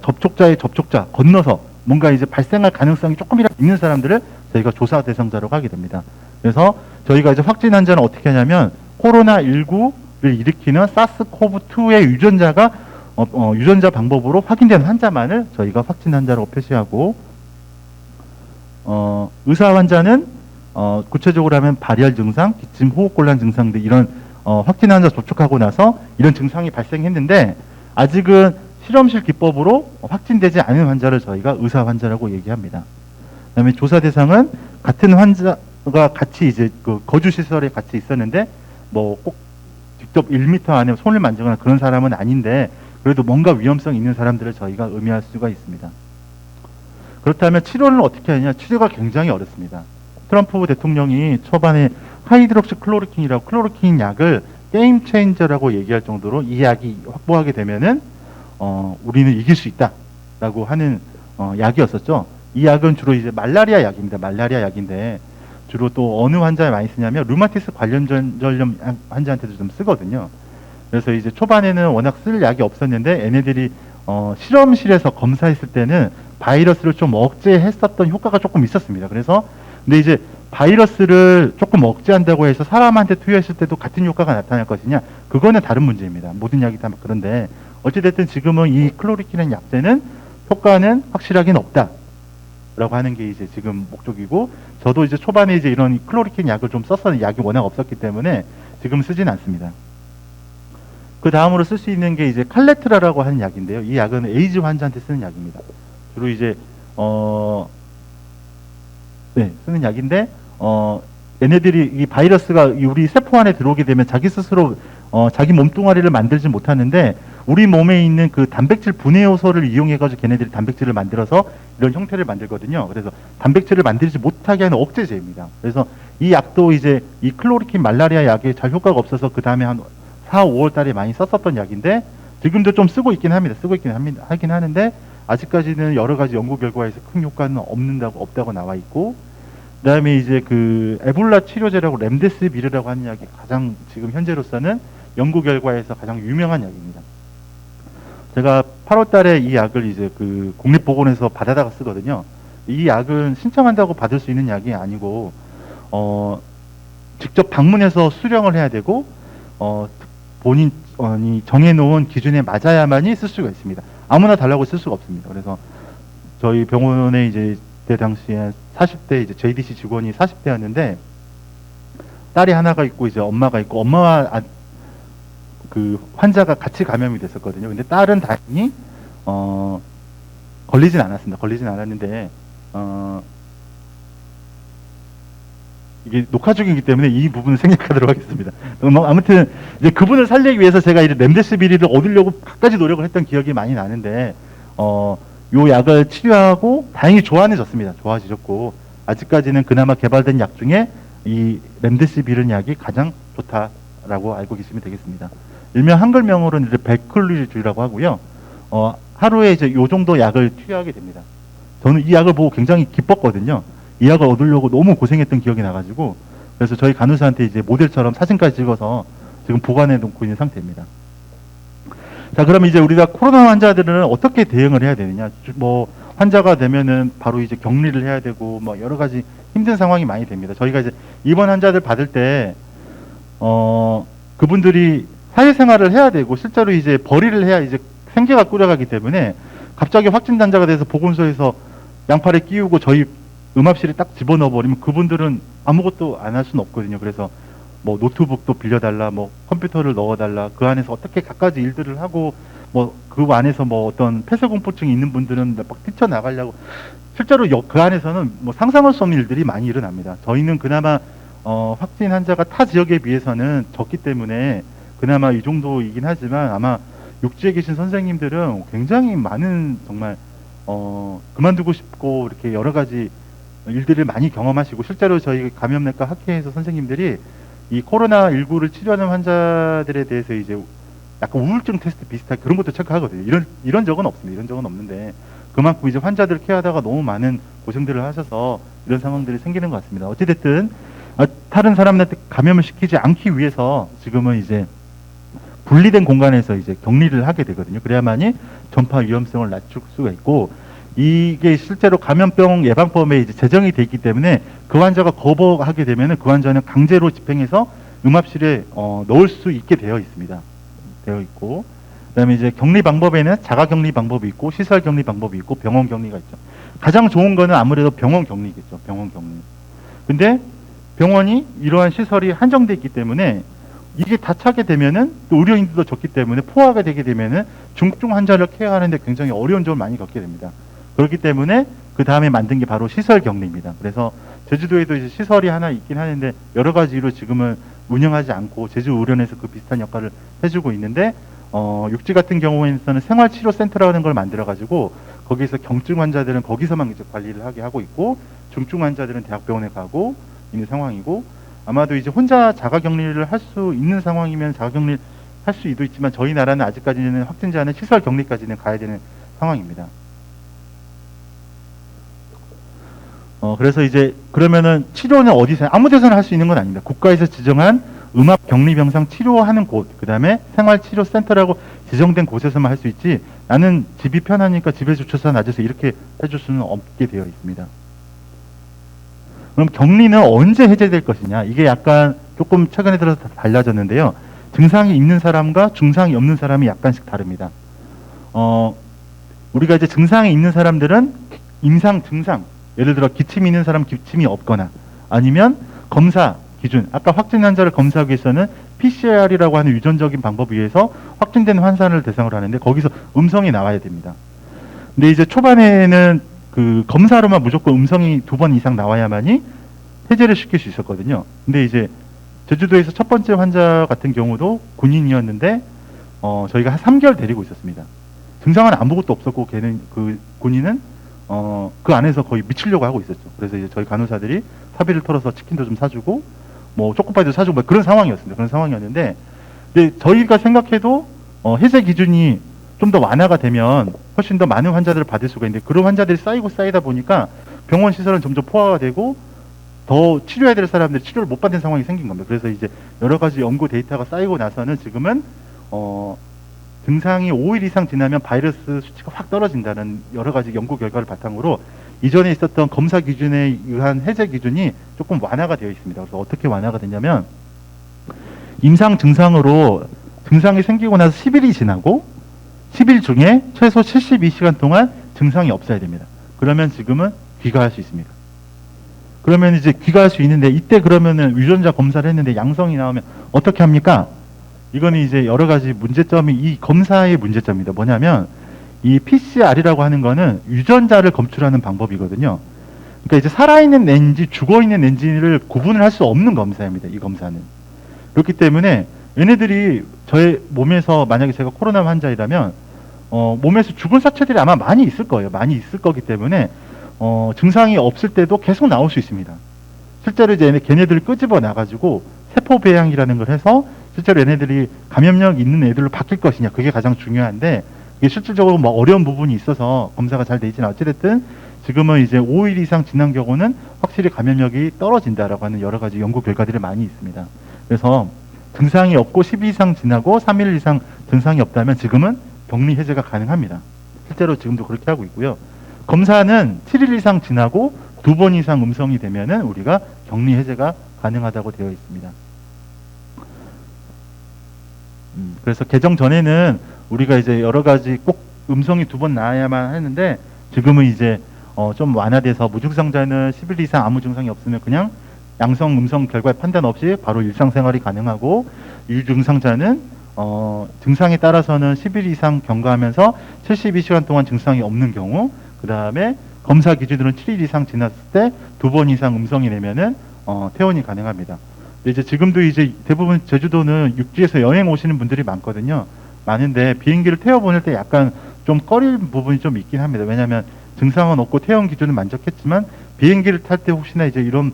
접촉자의 접촉자 건너서 뭔가 이제 발생할 가능성이 조금이라도 있는 사람들을 저희가 조사 대상자라고 하게 됩니다. 그래서 저희가 이제 확진 환자는 어떻게 하냐면 코로나19를 일으키는 사스코브2의 유전자가 유전자 방법으로 확인된 환자만을 저희가 확진 환자라고 표시하고 의사 환자는 구체적으로 하면 발열 증상, 기침, 호흡곤란 증상 등 이런 확진 환자 접촉하고 나서 이런 증상이 발생했는데 아직은 실험실 기법으로 확진되지 않은 환자를 저희가 의사 환자라고 얘기합니다. 그다음에 조사 대상은 같은 환자가 같이 이제 그 거주 시설에 같이 있었는데 뭐 꼭 직접 1m 안에 손을 만지거나 그런 사람은 아닌데 그래도 뭔가 위험성 있는 사람들을 저희가 의미할 수가 있습니다. 그렇다면 치료는 어떻게 하느냐? 치료가 굉장히 어렵습니다. 트럼프 대통령이 초반에 하이드록시 클로로킨이라고 클로로킨 약을 게임 체인저라고 얘기할 정도로 이 약이 확보하게 되면은 우리는 이길 수 있다라고 하는 약이었었죠. 이 약은 주로 이제 말라리아 약입니다. 말라리아 약인데 주로 또 어느 환자에 많이 쓰냐면 류마티스 관련전염 환자한테도 좀 쓰거든요. 그래서 이제 초반에는 워낙 쓸 약이 없었는데 얘네들이 실험실에서 검사했을 때는 바이러스를 좀 억제했었던 효과가 조금 있었습니다. 그래서 근데 이제 바이러스를 조금 억제한다고 해서 사람한테 투여했을 때도 같은 효과가 나타날 것이냐? 그거는 다른 문제입니다. 모든 약이 다 그런데 어찌됐든 지금은 이 클로리킨의 약제는 효과는 확실하긴 없다라고 하는 게 이제 지금 목적이고 저도 이제 초반에 이제 이런 클로리킨 약을 좀 썼었는데 약이 워낙 없었기 때문에 지금 쓰진 않습니다. 그 다음으로 쓸 수 있는 게 이제 칼레트라라고 하는 약인데요. 이 약은 에이즈 환자한테 쓰는 약입니다. 주로 이제 쓰는 약인데 얘네들이 이 바이러스가 우리 세포 안에 들어오게 되면 자기 스스로 자기 몸뚱아리를 만들지 못하는데 우리 몸에 있는 그 단백질 분해 요소를 이용해 가지고 걔네들이 단백질을 만들어서 이런 형태를 만들거든요. 그래서 단백질을 만들지 못하게 하는 억제제입니다. 그래서 이 약도 이제 이 클로리킨 말라리아 약에 잘 효과가 없어서 그 다음에 한 4, 5월 달에 많이 썼었던 약인데 지금도 좀 쓰고 있긴 합니다. 하긴 하는데 아직까지는 여러 가지 연구 결과에서 큰 효과는 없다고 나와 있고 그다음에 이제 그 에볼라 치료제라고 렘데시비르라고 하는 약이 가장 지금 현재로서는 연구 결과에서 가장 유명한 약입니다. 제가 8월 달에 이 약을 이제 그 국립보건에서 받아다가 쓰거든요. 이 약은 신청한다고 받을 수 있는 약이 아니고 직접 방문해서 수령을 해야 되고 본인이 정해놓은 기준에 맞아야만이 쓸 수가 있습니다. 아무나 달라고 쓸 수가 없습니다. 그래서 저희 병원에 이제 그때 당시에 40대 이제 JDC 직원이 40대였는데 딸이 하나가 있고 이제 엄마가 있고 엄마와 그 환자가 같이 감염이 됐었거든요. 근데 딸은 다행히 걸리진 않았습니다. 걸리진 않았는데 이게 녹화 중이기 때문에 이 부분을 생략하도록 하겠습니다. 아무튼 이제 그분을 살리기 위해서 제가 이 렘데시비르를 얻으려고 끝까지 노력을 했던 기억이 많이 나는데 요 약을 치료하고 다행히 좋아지셨습니다. 좋아지셨고 아직까지는 그나마 개발된 약 중에 이 렘데시비르 약이 가장 좋다라고 알고 계시면 되겠습니다. 일명 한글명으로는 베클리주라고 하고요. 하루에 이제 요 정도 약을 투여하게 됩니다. 저는 이 약을 보고 굉장히 기뻤거든요. 이 약을 얻으려고 너무 고생했던 기억이 나가지고, 그래서 저희 간호사한테 이제 모델처럼 사진까지 찍어서 지금 보관해 놓고 있는 상태입니다. 자, 그럼 이제 우리가 코로나 환자들은 어떻게 대응을 해야 되느냐? 뭐 환자가 되면은 바로 이제 격리를 해야 되고 뭐 여러 가지 힘든 상황이 많이 됩니다. 저희가 이제 입원 환자들 받을 때 그분들이 사회생활을 해야 되고 실제로 이제 벌이를 해야 이제 생계가 꾸려가기 때문에 갑자기 확진 환자가 돼서 보건소에서 양팔에 끼우고 저희 음압실에 딱 집어넣어 버리면 그분들은 아무것도 안 할 수는 없거든요. 그래서 뭐 노트북도 빌려달라, 뭐 컴퓨터를 넣어달라, 그 안에서 어떻게 갖가지 일들을 하고 뭐 그 안에서 뭐 어떤 폐쇄공포증이 있는 분들은 막 뛰쳐나가려고, 실제로 그 안에서는 뭐 상상할 수 없는 일들이 많이 일어납니다. 저희는 그나마 확진 환자가 타 지역에 비해서는 적기 때문에 그나마 이 정도이긴 하지만 아마 육지에 계신 선생님들은 굉장히 많은 정말 그만두고 싶고 이렇게 여러 가지 일들을 많이 경험하시고, 실제로 저희 감염내과 학회에서 선생님들이 이 코로나19를 치료하는 환자들에 대해서 이제 약간 우울증 테스트 비슷하게 그런 것도 체크하거든요. 이런 적은 없습니다. 이런 적은 없는데 그만큼 이제 환자들 케어하다가 너무 많은 고생들을 하셔서 이런 상황들이 생기는 것 같습니다. 어찌됐든 다른 사람한테 감염을 시키지 않기 위해서 지금은 이제 분리된 공간에서 이제 격리를 하게 되거든요. 그래야만이 전파 위험성을 낮출 수가 있고, 이게 실제로 감염병 예방법에 이제 제정이 돼 있기 때문에 그 환자가 거부하게 되면은 그 환자는 강제로 집행해서 음압실에 넣을 수 있게 되어 있습니다. 되어 있고, 그다음에 이제 격리 방법에는 자가 격리 방법이 있고 시설 격리 방법이 있고 병원 격리가 있죠. 가장 좋은 거는 아무래도 병원 격리겠죠. 병원 격리. 근데 병원이 이러한 시설이 한정돼 있기 때문에 이게 다 차게 되면은 또 의료인들도 적기 때문에 포화가 되게 되면은 중증 환자를 케어하는데 굉장히 어려운 점을 많이 겪게 됩니다. 그렇기 때문에 그 다음에 만든 게 바로 시설 격리입니다. 그래서 제주도에도 이제 시설이 하나 있긴 하는데 여러 가지로 지금은 운영하지 않고 제주의료원에서 그 비슷한 역할을 해주고 있는데, 육지 같은 경우에는 생활치료센터라는 걸 만들어가지고 거기서 경증 환자들은 거기서만 이제 관리를 하게 하고 있고 중증 환자들은 대학병원에 가고 있는 상황이고, 아마도 이제 혼자 자가격리를 할 수 있는 상황이면 자가격리를 할 수도 있지만 저희 나라는 아직까지는 확진자는 시설 격리까지는 가야 되는 상황입니다. 그래서 이제 그러면은 치료는 어디서 아무 데서나 할 수 있는 건 아닙니다. 국가에서 지정한 음압 격리 병상 치료하는 곳, 그 다음에 생활치료센터라고 지정된 곳에서만 할 수 있지, 나는 집이 편하니까 집에 주차사 놔줘서 이렇게 해줄 수는 없게 되어 있습니다. 그럼 격리는 언제 해제될 것이냐? 이게 약간 조금 최근에 들어서 달라졌는데요. 증상이 있는 사람과 증상이 없는 사람이 약간씩 다릅니다. 우리가 이제 증상이 있는 사람들은 임상 증상, 예를 들어 기침이 있는 사람 기침이 없거나 아니면 검사 기준, 아까 확진 환자를 검사하기 위해서는 PCR이라고 하는 유전적인 방법에 의해서 확진된 환자를 대상으로 하는데 거기서 음성이 나와야 됩니다. 근데 이제 초반에는 그 검사로만 무조건 음성이 2번 이상 나와야만이 해제를 시킬 수 있었거든요. 근데 이제 제주도에서 첫 번째 환자 같은 경우도 군인이었는데 저희가 한 3개월 데리고 있었습니다. 증상은 아무것도 없었고 걔는 그 군인은 그 안에서 거의 미치려고 하고 있었죠. 그래서 이제 저희 간호사들이 사비를 털어서 치킨도 좀 사주고 뭐 초코파이도 사주고 뭐 그런 상황이었습니다. 그런 상황이었는데, 근데 저희가 생각해도 해제 기준이 좀 더 완화가 되면 훨씬 더 많은 환자들을 받을 수가 있는데 그런 환자들이 쌓이고 쌓이다 보니까 병원 시설은 점점 포화가 되고 더 치료해야 될 사람들이 치료를 못 받는 상황이 생긴 겁니다. 그래서 이제 여러 가지 연구 데이터가 쌓이고 나서는 지금은 증상이 5일 이상 지나면 바이러스 수치가 확 떨어진다는 여러 가지 연구 결과를 바탕으로 이전에 있었던 검사 기준에 의한 해제 기준이 조금 완화가 되어 있습니다. 그래서 어떻게 완화가 되냐면 임상 증상으로 증상이 생기고 나서 10일이 지나고 10일 중에 최소 72시간 동안 증상이 없어야 됩니다. 그러면 지금은 귀가할 수 있습니다. 그러면 이제 귀가할 수 있는데 이때 그러면은 유전자 검사를 했는데 양성이 나오면 어떻게 합니까? 이거는 이제 여러 가지 문제점이 이 검사의 문제점입니다. 뭐냐면 이 PCR이라고 하는 거는 유전자를 검출하는 방법이거든요. 그러니까 이제 살아있는 낸지 죽어있는 낸지를 구분을 할 수 없는 검사입니다. 이 검사는. 그렇기 때문에 얘네들이 저의 몸에서 만약에 제가 코로나 환자이라면 몸에서 죽은 사체들이 아마 많이 있을 거예요. 많이 있을 거기 때문에 증상이 없을 때도 계속 나올 수 있습니다. 실제로 이제 걔네들을 끄집어 나가지고 세포 배양이라는 걸 해서 실제로 얘네들이 감염력 있는 애들로 바뀔 것이냐, 그게 가장 중요한데 이게 실질적으로 뭐 어려운 부분이 있어서 검사가 잘 되지는 어찌됐든 지금은 이제 5일 이상 지난 경우는 확실히 감염력이 떨어진다라고 하는 여러 가지 연구 결과들이 많이 있습니다. 그래서 증상이 없고 10일 이상 지나고 3일 이상 증상이 없다면 지금은 격리 해제가 가능합니다. 실제로 지금도 그렇게 하고 있고요. 검사는 7일 이상 지나고 2번 이상 음성이 되면은 우리가 격리 해제가 가능하다고 되어 있습니다. 그래서 개정 전에는 우리가 이제 여러 가지 꼭 음성이 2번 나와야만 하는데 지금은 이제 좀 완화돼서 무증상자는 10일 이상 아무 증상이 없으면 그냥 양성 음성 결과에 판단 없이 바로 일상생활이 가능하고 유증상자는 증상에 따라서는 10일 이상 경과하면서 72시간 동안 증상이 없는 경우, 그 다음에 검사 기준으로는 7일 이상 지났을 때 2번 이상 음성이 되면은 퇴원이 가능합니다. 근데 이제 지금도 이제 대부분 제주도는 육지에서 여행 오시는 분들이 많거든요. 많은데 비행기를 태워 보낼 때 약간 좀 꺼릴 부분이 좀 있긴 합니다. 왜냐하면 증상은 없고 퇴원 기준은 만족했지만 비행기를 탈 때 혹시나 이제 이런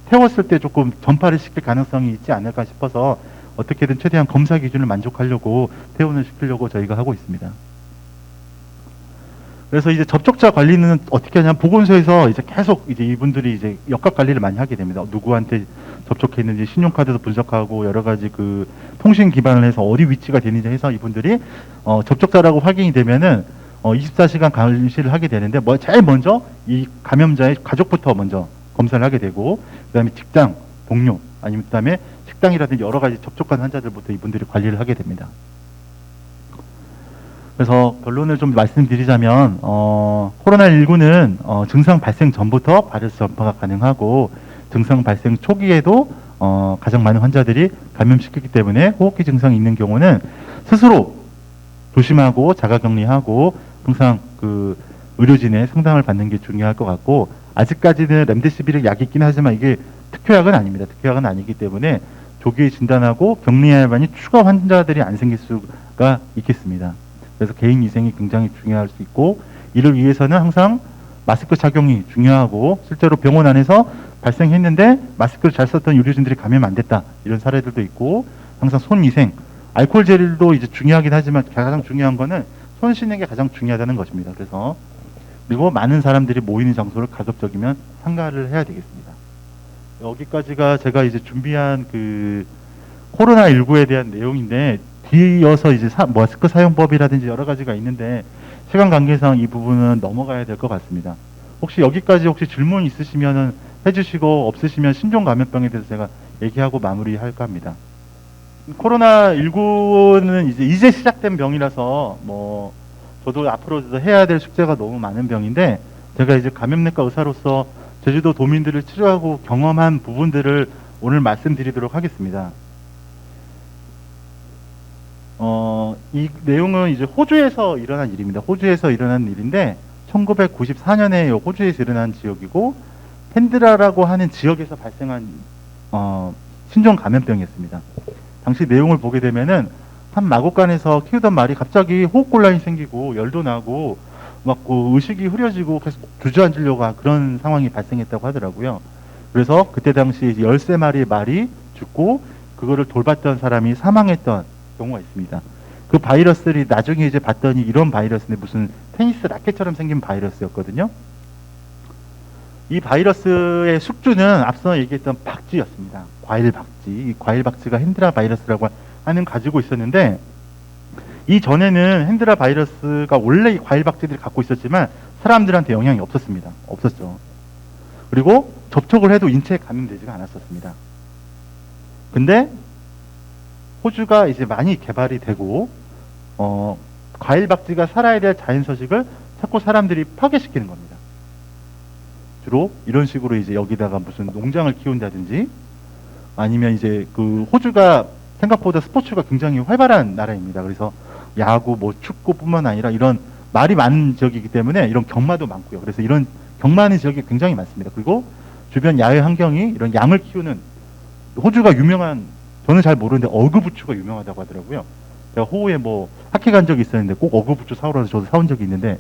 태웠을 때 조금 전파를 시킬 가능성이 있지 않을까 싶어서 어떻게든 최대한 검사 기준을 만족하려고 퇴원을 시키려고 저희가 하고 있습니다. 그래서 이제 접촉자 관리는 어떻게 하냐면 보건소에서 이제 계속 이제 이분들이 이제 역학 관리를 많이 하게 됩니다. 누구한테 접촉했는지 신용카드도 분석하고 여러 가지 그 통신 기반을 해서 어디 위치가 되는지 해서 이분들이 접촉자라고 확인이 되면은 24시간 감시를 하게 되는데 제일 먼저 이 감염자의 가족부터 먼저 검사를 하게 되고 그다음에 직장, 동료 아니면 그다음에 식당이라든지 여러 가지 접촉한 환자들부터 이분들이 관리를 하게 됩니다. 그래서 결론을 좀 말씀드리자면 코로나19는 증상 발생 전부터 바이러스 전파가 가능하고 증상 발생 초기에도 가장 많은 환자들이 감염시키기 때문에 호흡기 증상이 있는 경우는 스스로 조심하고 자가격리하고 항상 그 의료진의 상담을 받는 게 중요할 것 같고 아직까지는 렘데시비르 약이 있긴 하지만 이게 특효약은 아닙니다. 특효약은 아니기 때문에 조기에 진단하고 격리해야 만이 추가 환자들이 안 생길 수가 있겠습니다. 그래서 개인 위생이 굉장히 중요할 수 있고 이를 위해서는 항상 마스크 착용이 중요하고 실제로 병원 안에서 발생했는데 마스크를 잘 썼던 의료진들이 감염 안 됐다 이런 사례들도 있고 항상 손 위생 알코올 젤도 이제 중요하긴 하지만 가장 중요한 거는 손 씻는 게 가장 중요하다는 것입니다. 그래서 그리고 많은 사람들이 모이는 장소를 가급적이면 삼가를 해야 되겠습니다. 여기까지가 제가 이제 준비한 그 코로나19에 대한 내용인데 뒤이어서 이제 마스크 사용법이라든지 여러 가지가 있는데 시간 관계상 이 부분은 넘어가야 될 것 같습니다. 혹시 여기까지 혹시 질문 있으시면은 해주시고 없으시면 신종 감염병에 대해서 제가 얘기하고 마무리할까 합니다. 코로나19는 이제 시작된 병이라서 뭐 저도 앞으로도 해야 될 숙제가 너무 많은 병인데 제가 이제 감염내과 의사로서 제주도 도민들을 치료하고 경험한 부분들을 오늘 말씀드리도록 하겠습니다. 이 내용은 이제 호주에서 일어난 일입니다. 호주에서 일어난 일인데 1994년에 호주에서 일어난 지역이고 헨드라라고 하는 지역에서 발생한 신종 감염병이었습니다. 당시 내용을 보게 되면은 한 마곡간에서 키우던 말이 갑자기 호흡곤란이 생기고 열도 나고 막 의식이 흐려지고 계속 주저앉으려고 그런 상황이 발생했다고 하더라고요. 그래서 그때 당시 13마리의 말이 죽고 그거를 돌봤던 사람이 사망했던 경우가 있습니다. 그 바이러스들이 나중에 이제 봤더니 이런 바이러스인데 무슨 테니스 라켓처럼 생긴 바이러스였거든요. 이 바이러스의 숙주는 앞서 얘기했던 박쥐였습니다. 과일 박쥐. 이 과일 박쥐가 헨드라 바이러스라고 하는 가지고 있었는데 이 전에는 헨드라 바이러스가 원래 이 과일 박쥐들이 갖고 있었지만 사람들한테 영향이 없었습니다. 없었죠. 그리고 접촉을 해도 인체에 감염되지가 않았었습니다. 근데 호주가 이제 많이 개발이 되고 과일 박쥐가 살아야 될 자연 서식을 자꾸 사람들이 파괴시키는 겁니다. 주로 이런 식으로 이제 여기다가 무슨 농장을 키운다든지 아니면 이제 그 호주가 생각보다 스포츠가 굉장히 활발한 나라입니다. 그래서 야구, 뭐 축구뿐만 아니라 이런 말이 많은 지역이기 때문에 이런 경마도 많고요. 그래서 이런 경마하는 지역이 굉장히 많습니다. 그리고 주변 야외 환경이 이런 양을 키우는 호주가 유명한 저는 잘 모르는데 어그부추가 유명하다고 하더라고요. 제가 호우에 뭐 학회 간 적이 있었는데 꼭 어그부추 사오라서 저도 사온 적이 있는데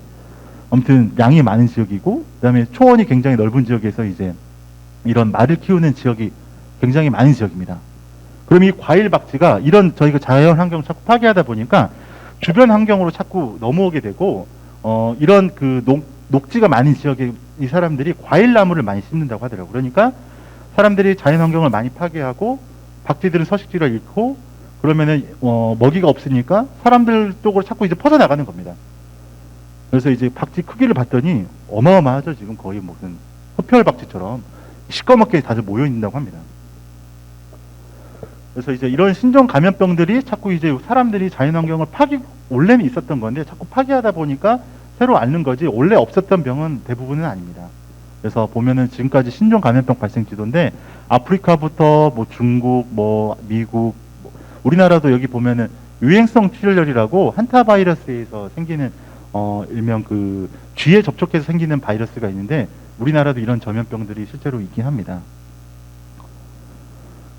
아무튼 양이 많은 지역이고 그다음에 초원이 굉장히 넓은 지역에서 이제 이런 말을 키우는 지역이 굉장히 많은 지역입니다. 그럼 이 과일 박쥐가 이런 저희가 자연 환경을 자꾸 파괴하다 보니까 주변 환경으로 자꾸 넘어오게 되고 이런 그 녹지가 많은 지역에 이 사람들이 과일나무를 많이 심는다고 하더라고요. 그러니까 사람들이 자연 환경을 많이 파괴하고 박쥐들은 서식지를 잃고 그러면은 먹이가 없으니까 사람들 쪽으로 자꾸 이제 퍼져나가는 겁니다. 그래서 이제 박쥐 크기를 봤더니 어마어마하죠. 지금 거의 무슨 흡혈 박쥐처럼 시꺼멓게 다들 모여 있는다고 합니다. 그래서 이제 이런 신종 감염병들이 자꾸 이제 사람들이 자연 환경을 원래는 있었던 건데 자꾸 파괴하다 보니까 새로 앓는 거지 원래 없었던 병은 대부분은 아닙니다. 그래서 보면은 지금까지 신종 감염병 발생 지도인데 아프리카부터 뭐 중국, 뭐 미국, 우리나라도 여기 보면은 유행성 출혈열이라고 한타 바이러스에서 생기는 일명 그 쥐에 접촉해서 생기는 바이러스가 있는데 우리나라도 이런 전염병들이 실제로 있긴 합니다.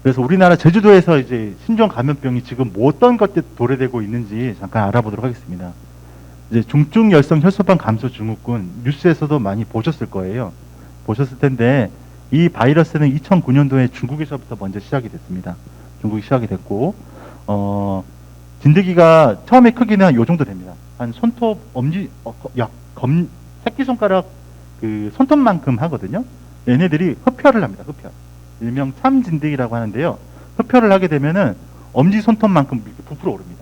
그래서 우리나라 제주도에서 이제 신종 감염병이 지금 뭐 어떤 것들 도래되고 있는지 잠깐 알아보도록 하겠습니다. 이제 중증 열성 혈소판 감소 증후군 뉴스에서도 많이 보셨을 거예요. 보셨을 텐데 이 바이러스는 2009년도에 중국에서부터 먼저 시작이 됐습니다. 중국이 시작이 됐고 진드기가 처음에 크기는 요 정도 됩니다. 한 손톱 엄지 새끼손가락 그 손톱만큼 하거든요. 얘네들이 흡혈을 합니다. 흡혈. 일명 참진드기라고 하는데요. 흡혈을 하게 되면은 엄지 손톱만큼 이렇게 부풀어 오릅니다.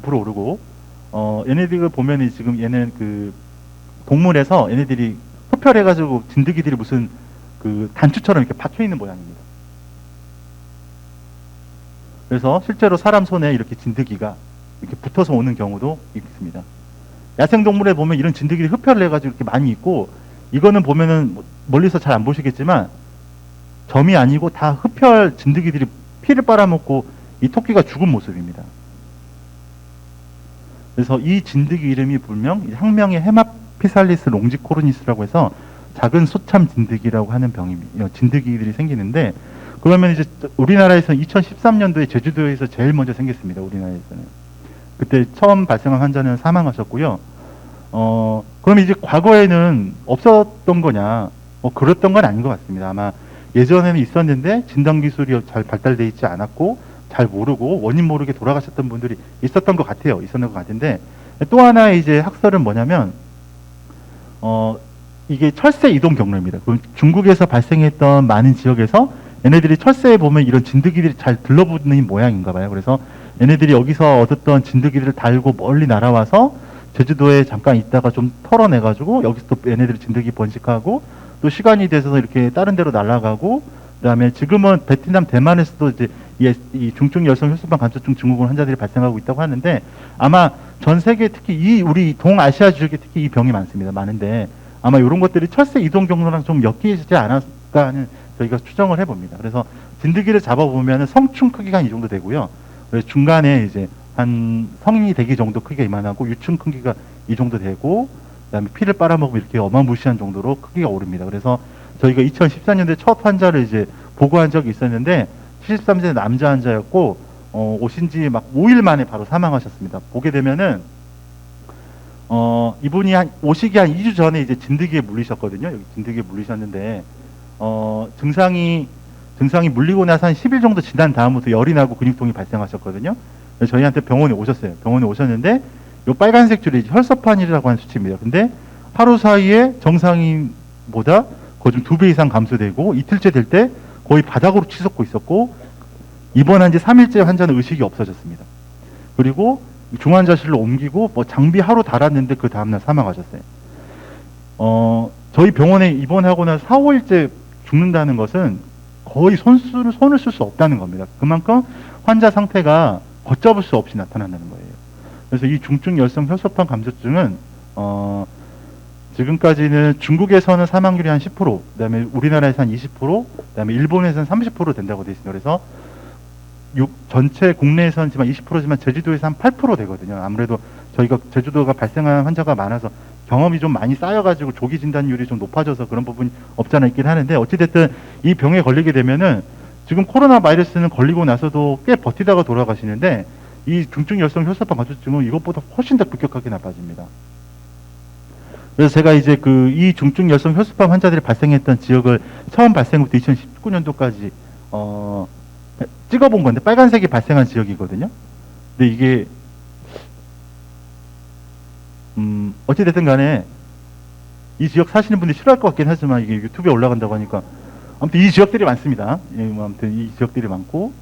부풀어 오르고 얘네들을 보면은 지금 얘는 그 동물에서 얘네들이 흡혈해가지고 진드기들이 무슨 그 단추처럼 이렇게 박혀 있는 모양입니다. 그래서 실제로 사람 손에 이렇게 진드기가 이렇게 붙어서 오는 경우도 있습니다. 야생동물에 보면 이런 진드기들이 흡혈을 해가지고 이렇게 많이 있고 이거는 보면은 멀리서 잘 안 보시겠지만 점이 아니고 다 흡혈 진드기들이 피를 빨아먹고 이 토끼가 죽은 모습입니다. 그래서 이 진드기 이름이 불명 학명의 헤마피살리스 롱지코르니스라고 해서 작은 소참 진드기라고 하는 병입니다. 진드기들이 생기는데 그러면 이제 우리나라에서는 2013년도에 제주도에서 제일 먼저 생겼습니다. 우리나라에서는. 그때 처음 발생한 환자는 사망하셨고요. 그럼 이제 과거에는 없었던 거냐? 그랬던 건 아닌 것 같습니다. 아마 예전에는 있었는데 진단기술이 잘 발달되어 있지 않았고 잘 모르고 원인 모르게 돌아가셨던 분들이 있었던 것 같아요. 있었던 것 같은데 또 하나의 이제 학설은 뭐냐면 이게 철새 이동 경로입니다. 그럼 중국에서 발생했던 많은 지역에서 얘네들이 철새에 보면 이런 진드기들이 잘 들러붙는 모양인가 봐요. 그래서 얘네들이 여기서 얻었던 진드기들을 달고 멀리 날아와서 제주도에 잠깐 있다가 좀 털어내가지고 여기서 또 얘네들이 진드기 번식하고 또 시간이 돼서 이렇게 다른 데로 날아가고 그다음에 지금은 베트남, 대만에서도 이제 이 중증 열성 혈소판 감소증 증후군 환자들이 발생하고 있다고 하는데 아마 전 세계 특히 우리 동아시아 지역에 특히 이 병이 많습니다. 많은데 아마 이런 것들이 철새 이동 경로랑 좀 엮이지 않았을까 하는 저희가 추정을 해봅니다. 그래서 진드기를 잡아보면 성충 크기가 한 이 정도 되고요. 그래서 중간에 이제 한 성인이 되기 정도 크기가 이만하고 유충 크기가 이 정도 되고 그다음에 피를 빨아먹으면 이렇게 어마무시한 정도로 크기가 오릅니다. 그래서 저희가 2014년도에 첫 환자를 이제 보고한 적이 있었는데 73세 남자 환자였고 오신 지 막 5일 만에 바로 사망하셨습니다. 보게 되면은 이분이 오시기 한 2주 전에 이제 진드기에 물리셨거든요. 여기 진드기에 물리셨는데 증상이 물리고 나서 한 10일 정도 지난 다음부터 열이 나고 근육통이 발생하셨거든요. 그래서 저희한테 병원에 오셨어요. 병원에 오셨는데 요 빨간색 줄이 혈소판이라고 하는 수치입니다. 근데 하루 사이에 정상인보다 거의 좀 2배 이상 감소되고 이틀째 될 때 거의 바닥으로 치솟고 있었고 입원한 지 3일째 환자는 의식이 없어졌습니다. 그리고 중환자실로 옮기고 뭐 장비 하루 달았는데 그 다음날 사망하셨어요. 저희 병원에 입원하고 나서 4, 5일째 죽는다는 것은 거의 손을 쓸 수 없다는 겁니다. 그만큼 환자 상태가 걷잡을 수 없이 나타난다는 거예요. 그래서 이 중증 열성 혈소판 감소증은 지금까지는 중국에서는 사망률이 한 10%, 그다음에 우리나라에서 한 20%, 그다음에 일본에서는 30% 된다고 되어 있습니다. 그래서 전체 국내에서는 지만 20%지만 제주도에서 한 8% 되거든요. 아무래도 저희가 제주도가 발생한 환자가 많아서 경험이 좀 많이 쌓여가지고 조기 진단율이 좀 높아져서 그런 부분이 없지 않아 있긴 하는데 어찌됐든 이 병에 걸리게 되면은 지금 코로나 바이러스는 걸리고 나서도 꽤 버티다가 돌아가시는데 이 중증 열성 혈소판 감소증은 이것보다 훨씬 더 급격하게 나빠집니다. 그래서 제가 이제 이 중증 열성 혈소판 환자들이 발생했던 지역을 처음 발생부터 2019년도까지 찍어본 건데 빨간색이 발생한 지역이거든요. 근데 이게 어찌됐든 간에 이 지역 사시는 분들이 싫어할 것 같긴 하지만 이게 유튜브에 올라간다고 하니까 아무튼 이 지역들이 많습니다. 예, 뭐 아무튼 이 지역들이 많고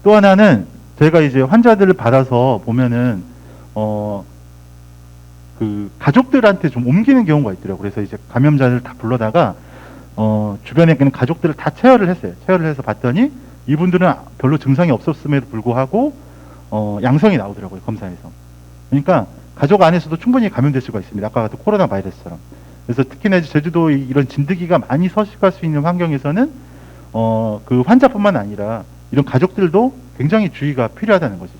또 하나는 저희가 이제 환자들을 받아서 보면은 그 가족들한테 좀 옮기는 경우가 있더라고요. 그래서 이제 감염자를 다 불러다가 주변에 있는 가족들을 다 체열을 했어요. 체열을 해서 봤더니 이분들은 별로 증상이 없었음에도 불구하고 양성이 나오더라고요. 검사에서. 그러니까 가족 안에서도 충분히 감염될 수가 있습니다. 아까 같은 코로나 바이러스처럼. 그래서 특히나 이제 제주도 이런 진드기가 많이 서식할 수 있는 환경에서는 그 환자뿐만 아니라 이런 가족들도 굉장히 주의가 필요하다는 것이죠.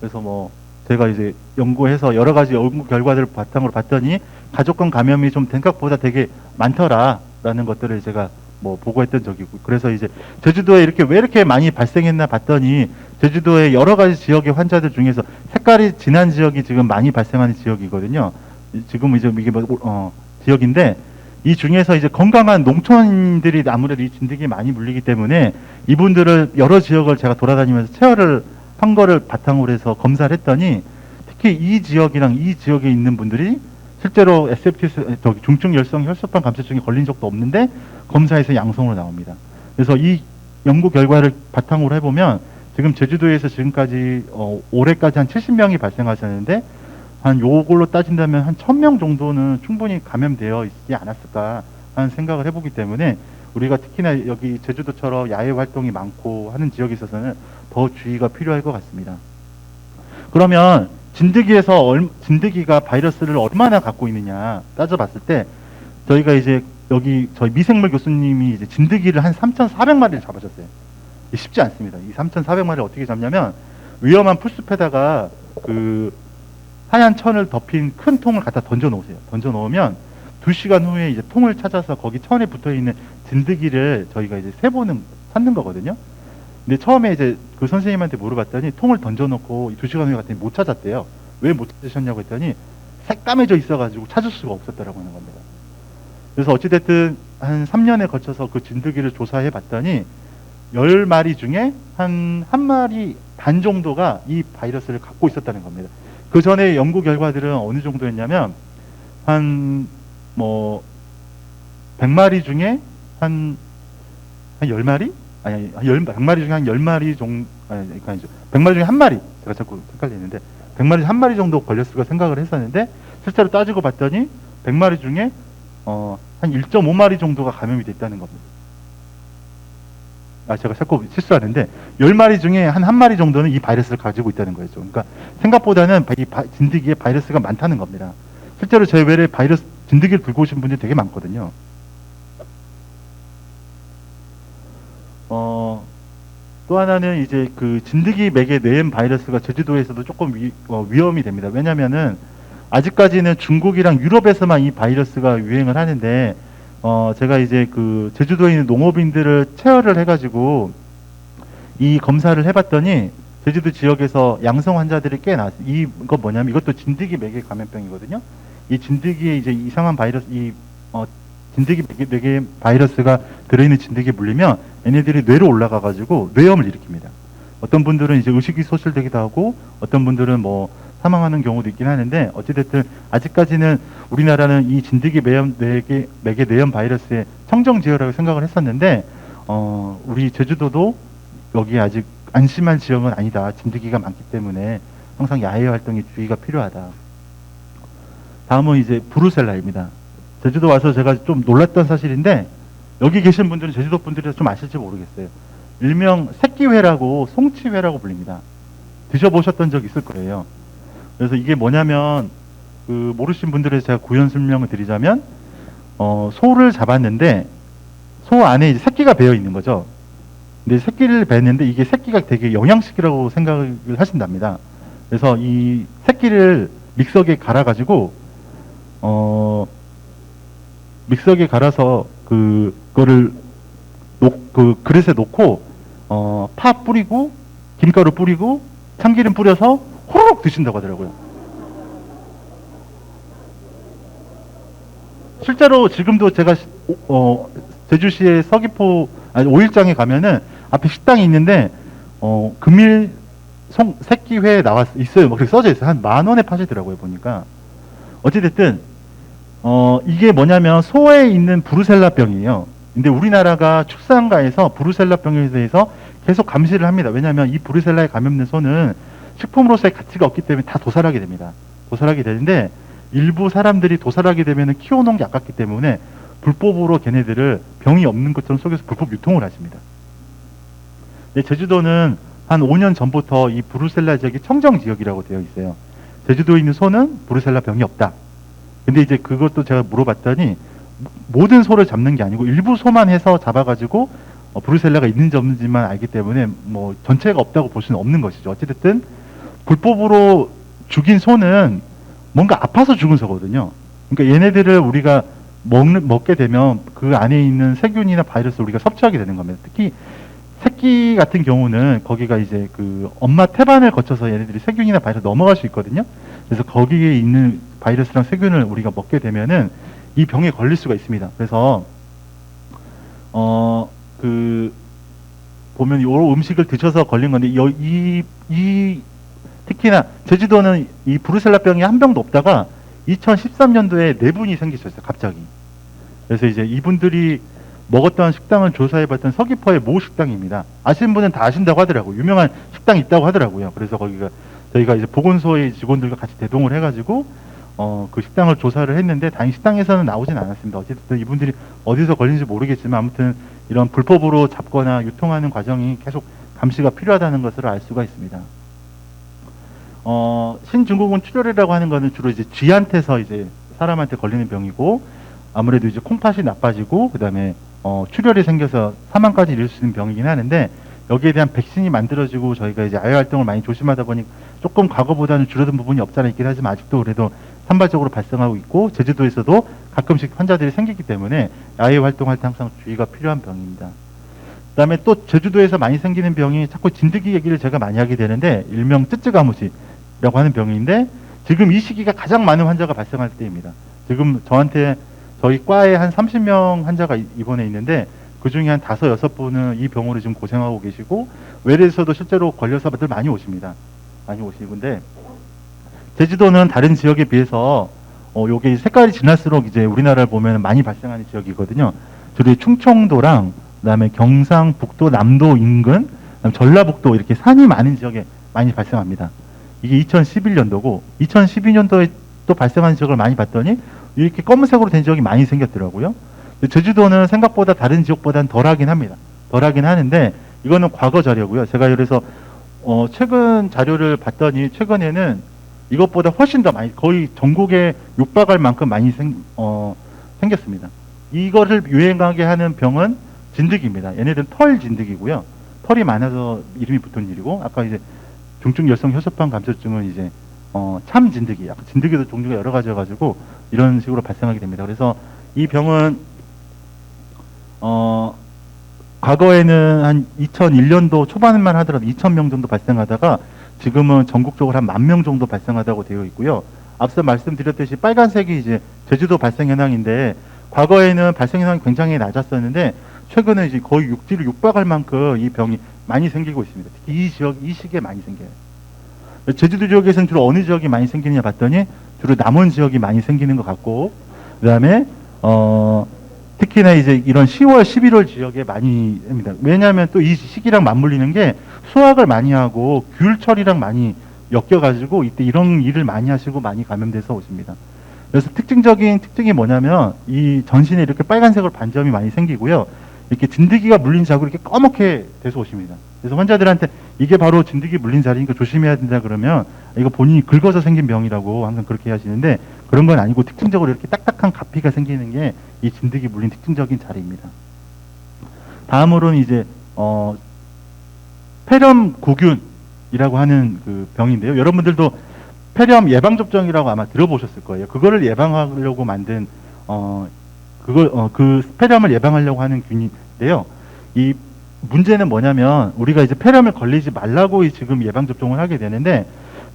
그래서 뭐 제가 이제 연구해서 여러 가지 연구 결과들을 바탕으로 봤더니 가족 간 감염이 좀 생각보다 되게 많더라라는 것들을 제가 뭐 보고했던 적이 있고, 그래서 이제 제주도에 이렇게 왜 이렇게 많이 발생했나 봤더니 제주도의 여러 가지 지역의 환자들 중에서 색깔이 진한 지역이 지금 많이 발생하는 지역이거든요. 지금 이제 이게 뭐 지역인데 이 중에서 이제 건강한 농촌인들이 아무래도 이 진드기에 많이 물리기 때문에 이분들을 여러 지역을 제가 돌아다니면서 체열을 한 거를 바탕으로 해서 검사를 했더니 특히 이 지역이랑 이 지역에 있는 분들이 실제로 SFT 중증 열성 혈소판 감염증에 걸린 적도 없는데 검사에서 양성으로 나옵니다. 그래서 이 연구 결과를 바탕으로 해보면 지금 제주도에서 지금까지 올해까지 한 70명이 발생하셨는데 한 요걸로 따진다면 한 1000명 정도는 충분히 감염되어 있지 않았을까 하는 생각을 해보기 때문에 우리가 특히나 여기 제주도처럼 야외 활동이 많고 하는 지역에 있어서는 더 주의가 필요할 것 같습니다. 그러면 진드기가 바이러스를 얼마나 갖고 있느냐 따져봤을 때 저희가 이제 여기 저희 미생물 교수님이 이제 진드기를 한 3,400마리를 잡으셨어요. 쉽지 않습니다. 이 3,400마리를 어떻게 잡냐면 위험한 풀숲에다가 그 하얀 천을 덮인 큰 통을 갖다 던져 놓으세요. 던져 놓으면 2시간 후에 이제 통을 찾아서 거기 천에 붙어 있는 진드기를 저희가 이제 찾는 거거든요. 근데 처음에 이제 그 선생님한테 물어봤더니 통을 던져놓고 2시간 후에 갔더니 못 찾았대요. 왜 못 찾으셨냐고 했더니 새까매져 있어가지고 찾을 수가 없었다라고 하는 겁니다. 그래서 어찌됐든 한 3년에 거쳐서 그 진드기를 조사해 봤더니 10마리 중에 한 마리 반 정도가 이 바이러스를 갖고 있었다는 겁니다. 그 전에 연구 결과들은 어느 정도였냐면 한 뭐 100마리 중에 한 10마리? 아니, 100마리 중에 한 10마리 정도, 그러니까 100마리 중에 한 마리, 제가 자꾸 헷갈리는데, 100마리 중에 한 마리 정도 걸렸을까 생각을 했었는데, 실제로 따지고 봤더니, 100마리 중에, 한 1.5마리 정도가 감염이 됐다는 겁니다. 제가 자꾸 실수하는데, 10마리 중에 한 마리 정도는 이 바이러스를 가지고 있다는 거죠. 그러니까, 생각보다는 진드기에 바이러스가 많다는 겁니다. 실제로 제 외래 진드기를 들고 오신 분들이 되게 많거든요. 또 하나는 이제 그 진드기 맥의 뇌염 바이러스가 제주도에서도 조금 위험이 됩니다. 왜냐면은 아직까지는 중국이랑 유럽에서만 이 바이러스가 유행을 하는데, 제가 이제 그 제주도에 있는 농업인들을 체열을 해가지고 이 검사를 해봤더니 제주도 지역에서 양성 환자들이 꽤 나왔어요. 이거 뭐냐면 이것도 진드기 맥의 감염병이거든요. 이 진드기에 이제 이상한 바이러스, 진드기 맥의 바이러스가 들어있는 진드기에 물리면 얘네들이 뇌로 올라가가지고 뇌염을 일으킵니다. 어떤 분들은 이제 의식이 소실되기도 하고 어떤 분들은 뭐 사망하는 경우도 있긴 하는데 어찌됐든 아직까지는 우리나라는 이 진드기 맥의 뇌염 바이러스의 청정지역이라고 생각을 했었는데 우리 제주도도 여기 아직 안심한 지역은 아니다. 진드기가 많기 때문에 항상 야외 활동에 주의가 필요하다. 다음은 이제 브루셀라입니다. 제주도 와서 제가 좀 놀랐던 사실인데 여기 계신 분들은 제주도 분들이 좀 아실지 모르겠어요. 일명 새끼회라고 송치회라고 불립니다. 드셔보셨던 적 있을 거예요. 그래서 이게 뭐냐면 그 모르신 분들에 제가 구현 설명을 드리자면 소를 잡았는데 소 안에 이제 새끼가 배어 있는 거죠. 근데 새끼를 뱉는데 이게 새끼가 되게 영양식이라고 생각을 하신답니다. 그래서 이 새끼를 믹서기에 갈아가지고 믹서기에 갈아서 그거를 그 그릇에 놓고 파 뿌리고 김가루 뿌리고 참기름 뿌려서 호로록 드신다고 하더라고요. 실제로 지금도 제가 제주시의 서귀포 5일장에 가면은 앞에 식당이 있는데 금일 새끼회 있어요. 뭐 그렇게 써져 있어요. 한 10,000원에 파시더라고요, 보니까. 어찌됐든, 이게 뭐냐면 소에 있는 브루셀라병이에요. 근데 우리나라가 축산가에서 브루셀라병에 대해서 계속 감시를 합니다. 왜냐하면 이 브루셀라에 감염된 소는 식품으로서의 가치가 없기 때문에 다 도살하게 됩니다. 도살하게 되는데 일부 사람들이 도살하게 되면 키워놓은 게 아깝기 때문에 불법으로 걔네들을 병이 없는 것처럼 속여서 불법 유통을 하십니다. 근데 제주도는 한 5년 전부터 이 브루셀라 지역이 청정 지역이라고 되어 있어요. 제주도에 있는 소는 브루셀라 병이 없다. 근데 이제 그것도 제가 물어봤더니 모든 소를 잡는 게 아니고 일부 소만 해서 잡아가지고 브루셀라가 있는지 없는지만 알기 때문에 뭐 전체가 없다고 볼 수는 없는 것이죠. 어찌됐든 불법으로 죽인 소는 뭔가 아파서 죽은 소거든요. 그러니까 얘네들을 우리가 먹게 되면 그 안에 있는 세균이나 바이러스를 우리가 섭취하게 되는 겁니다. 특히 새끼 같은 경우는 거기가 이제 그 엄마 태반을 거쳐서 얘네들이 세균이나 바이러스 넘어갈 수 있거든요. 그래서 거기에 있는 바이러스랑 세균을 우리가 먹게 되면은 이 병에 걸릴 수가 있습니다. 그래서 보면 이 음식을 드셔서 걸린 건데 특히나 제주도는 이 브루셀라병이 한 병도 없다가 2013년도에 4분이 생기셨어요. 갑자기. 그래서 이제 이분들이 먹었던 식당을 조사해봤던 서귀포의 모 식당입니다. 아시는 분은 다 아신다고 하더라고요. 유명한 식당이 있다고 하더라고요. 그래서 거기가 저희가 이제 보건소의 직원들과 같이 대동을 해가지고 그 식당을 조사를 했는데 다행히 식당에서는 나오진 않았습니다. 어쨌든 이분들이 어디서 걸린지 모르겠지만 아무튼 이런 불법으로 잡거나 유통하는 과정이 계속 감시가 필요하다는 것을 알 수가 있습니다. 신증후군 출혈이라고 하는 것은 주로 이제 쥐한테서 이제 사람한테 걸리는 병이고 아무래도 이제 콩팥이 나빠지고 그다음에 출혈이 생겨서 사망까지 이를 수 있는 병이긴 하는데 여기에 대한 백신이 만들어지고 저희가 이제 야외 활동을 많이 조심하다 보니 조금 과거보다는 줄어든 부분이 없잖아 있긴 하지만 아직도 그래도 산발적으로 발생하고 있고 제주도에서도 가끔씩 환자들이 생기기 때문에 야외 활동할 때 항상 주의가 필요한 병입니다. 그다음에 또 제주도에서 많이 생기는 병이 자꾸 진드기 얘기를 제가 많이 하게 되는데 일명 쯔쯔가무시라고 하는 병인데 지금 이 시기가 가장 많은 환자가 발생할 때입니다. 지금 저희 과에 한 30명 환자가 입원해 있는데 그 중에 한 5, 6분은 이 병으로 지금 고생하고 계시고 외래에서도 실제로 걸려서들 많이 오십니다. 많이 오시는데 제주도는 다른 지역에 비해서 요게 색깔이 진할수록 이제 우리나라를 보면 많이 발생하는 지역이거든요. 주로 충청도랑 그다음에 경상북도, 남도 인근, 그다음에 전라북도 이렇게 산이 많은 지역에 많이 발생합니다. 이게 2011년도고 2012년도에 또 발생하는 지역을 많이 봤더니 이렇게 검은색으로 된 지역이 많이 생겼더라고요. 제주도는 생각보다 다른 지역보다는 덜하긴 합니다. 덜하긴 하는데 이거는 과거 자료고요. 제가 그래서 최근 자료를 봤더니 최근에는 이것보다 훨씬 더 많이 거의 전국에 육박할 만큼 많이 생겼습니다. 이거를 유행하게 하는 병은 진드기입니다. 얘네들은 털 진드기고요. 털이 많아서 이름이 붙은 일이고 아까 이제 중증 열성 혈소판 감소증은 이제 참 진드기, 아까 진드기도 종류가 여러 가지여가지고 이런 식으로 발생하게 됩니다. 그래서 이 병은 과거에는 한 2001년도 초반만 하더라도 2,000명 정도 발생하다가 지금은 전국적으로 한 10,000명 정도 발생하다고 되어 있고요. 앞서 말씀드렸듯이 빨간색이 이제 제주도 발생 현황인데 과거에는 발생 현황이 굉장히 낮았었는데 최근에 이제 거의 육지를 육박할 만큼 이 병이 많이 생기고 있습니다. 특히 이 시기에 많이 생겨요. 제주도 지역에서는 주로 어느 지역이 많이 생기느냐 봤더니 주로 남원 지역이 많이 생기는 것 같고 그다음에 특히나 이제 이런 10월, 11월 지역에 많이 합니다. 왜냐하면 또 이 시기랑 맞물리는 게 수확을 많이 하고 귤철이랑 많이 엮여가지고 이때 이런 일을 많이 하시고 많이 감염돼서 오십니다. 그래서 특징적인 특징이 뭐냐면 이 전신에 이렇게 빨간색으로 반점이 많이 생기고요. 이렇게 진드기가 물린 자국이 이렇게 검게 돼서 오십니다. 그래서 환자들한테 이게 바로 진드기 물린 자리니까 조심해야 된다 그러면 이거 본인이 긁어서 생긴 병이라고 항상 그렇게 하시는데 그런 건 아니고 특징적으로 이렇게 딱딱한 가피가 생기는 게 이 진드기 물린 특징적인 자리입니다. 다음으로는 이제 폐렴구균이라고 하는 그 병인데요. 여러분들도 폐렴 예방접종이라고 아마 들어보셨을 거예요. 그거를 예방하려고 만든 그 폐렴을 예방하려고 하는 균인데요. 이 문제는 뭐냐면 우리가 이제 폐렴을 걸리지 말라고 지금 예방접종을 하게 되는데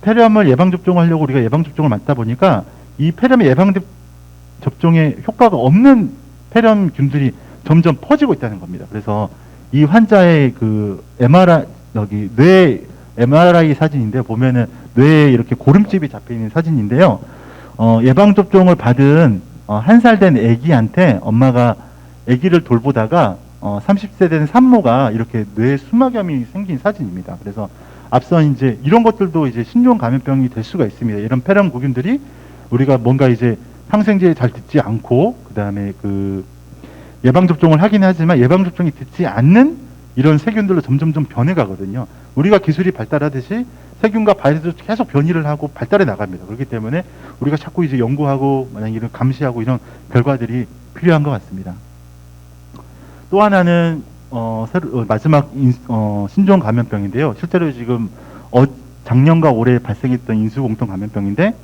폐렴을 예방접종하려고 우리가 예방접종을 맞다 보니까 이 폐렴 예방접종에 효과가 없는 폐렴균들이 점점 퍼지고 있다는 겁니다. 그래서 이 환자의 그 MRI 뇌 MRI 사진인데 보면은 뇌에 이렇게 고름집이 잡혀 있는 사진인데요. 예방 접종을 받은 1살 된 아기한테 엄마가 아기를 돌보다가 30세 된 산모가 이렇게 뇌 수막염이 생긴 사진입니다. 그래서 앞서 이제 이런 것들도 이제 신종 감염병이 될 수가 있습니다. 이런 폐렴구균들이 우리가 뭔가 이제 항생제 잘 듣지 않고 그다음에 그 예방 접종을 하긴 하지만 예방 접종이 듣지 않는 이런 세균들로 점점점 변해가거든요. 우리가 기술이 발달하듯이 세균과 바이러스도 계속 변이를 하고 발달해 나갑니다. 그렇기 때문에 우리가 자꾸 이제 연구하고 만약 이런 감시하고 이런 결과들이 필요한 것 같습니다. 또 하나는 마지막 신종 감염병인데요. 실제로 지금 작년과 올해 발생했던 인수공통 감염병인데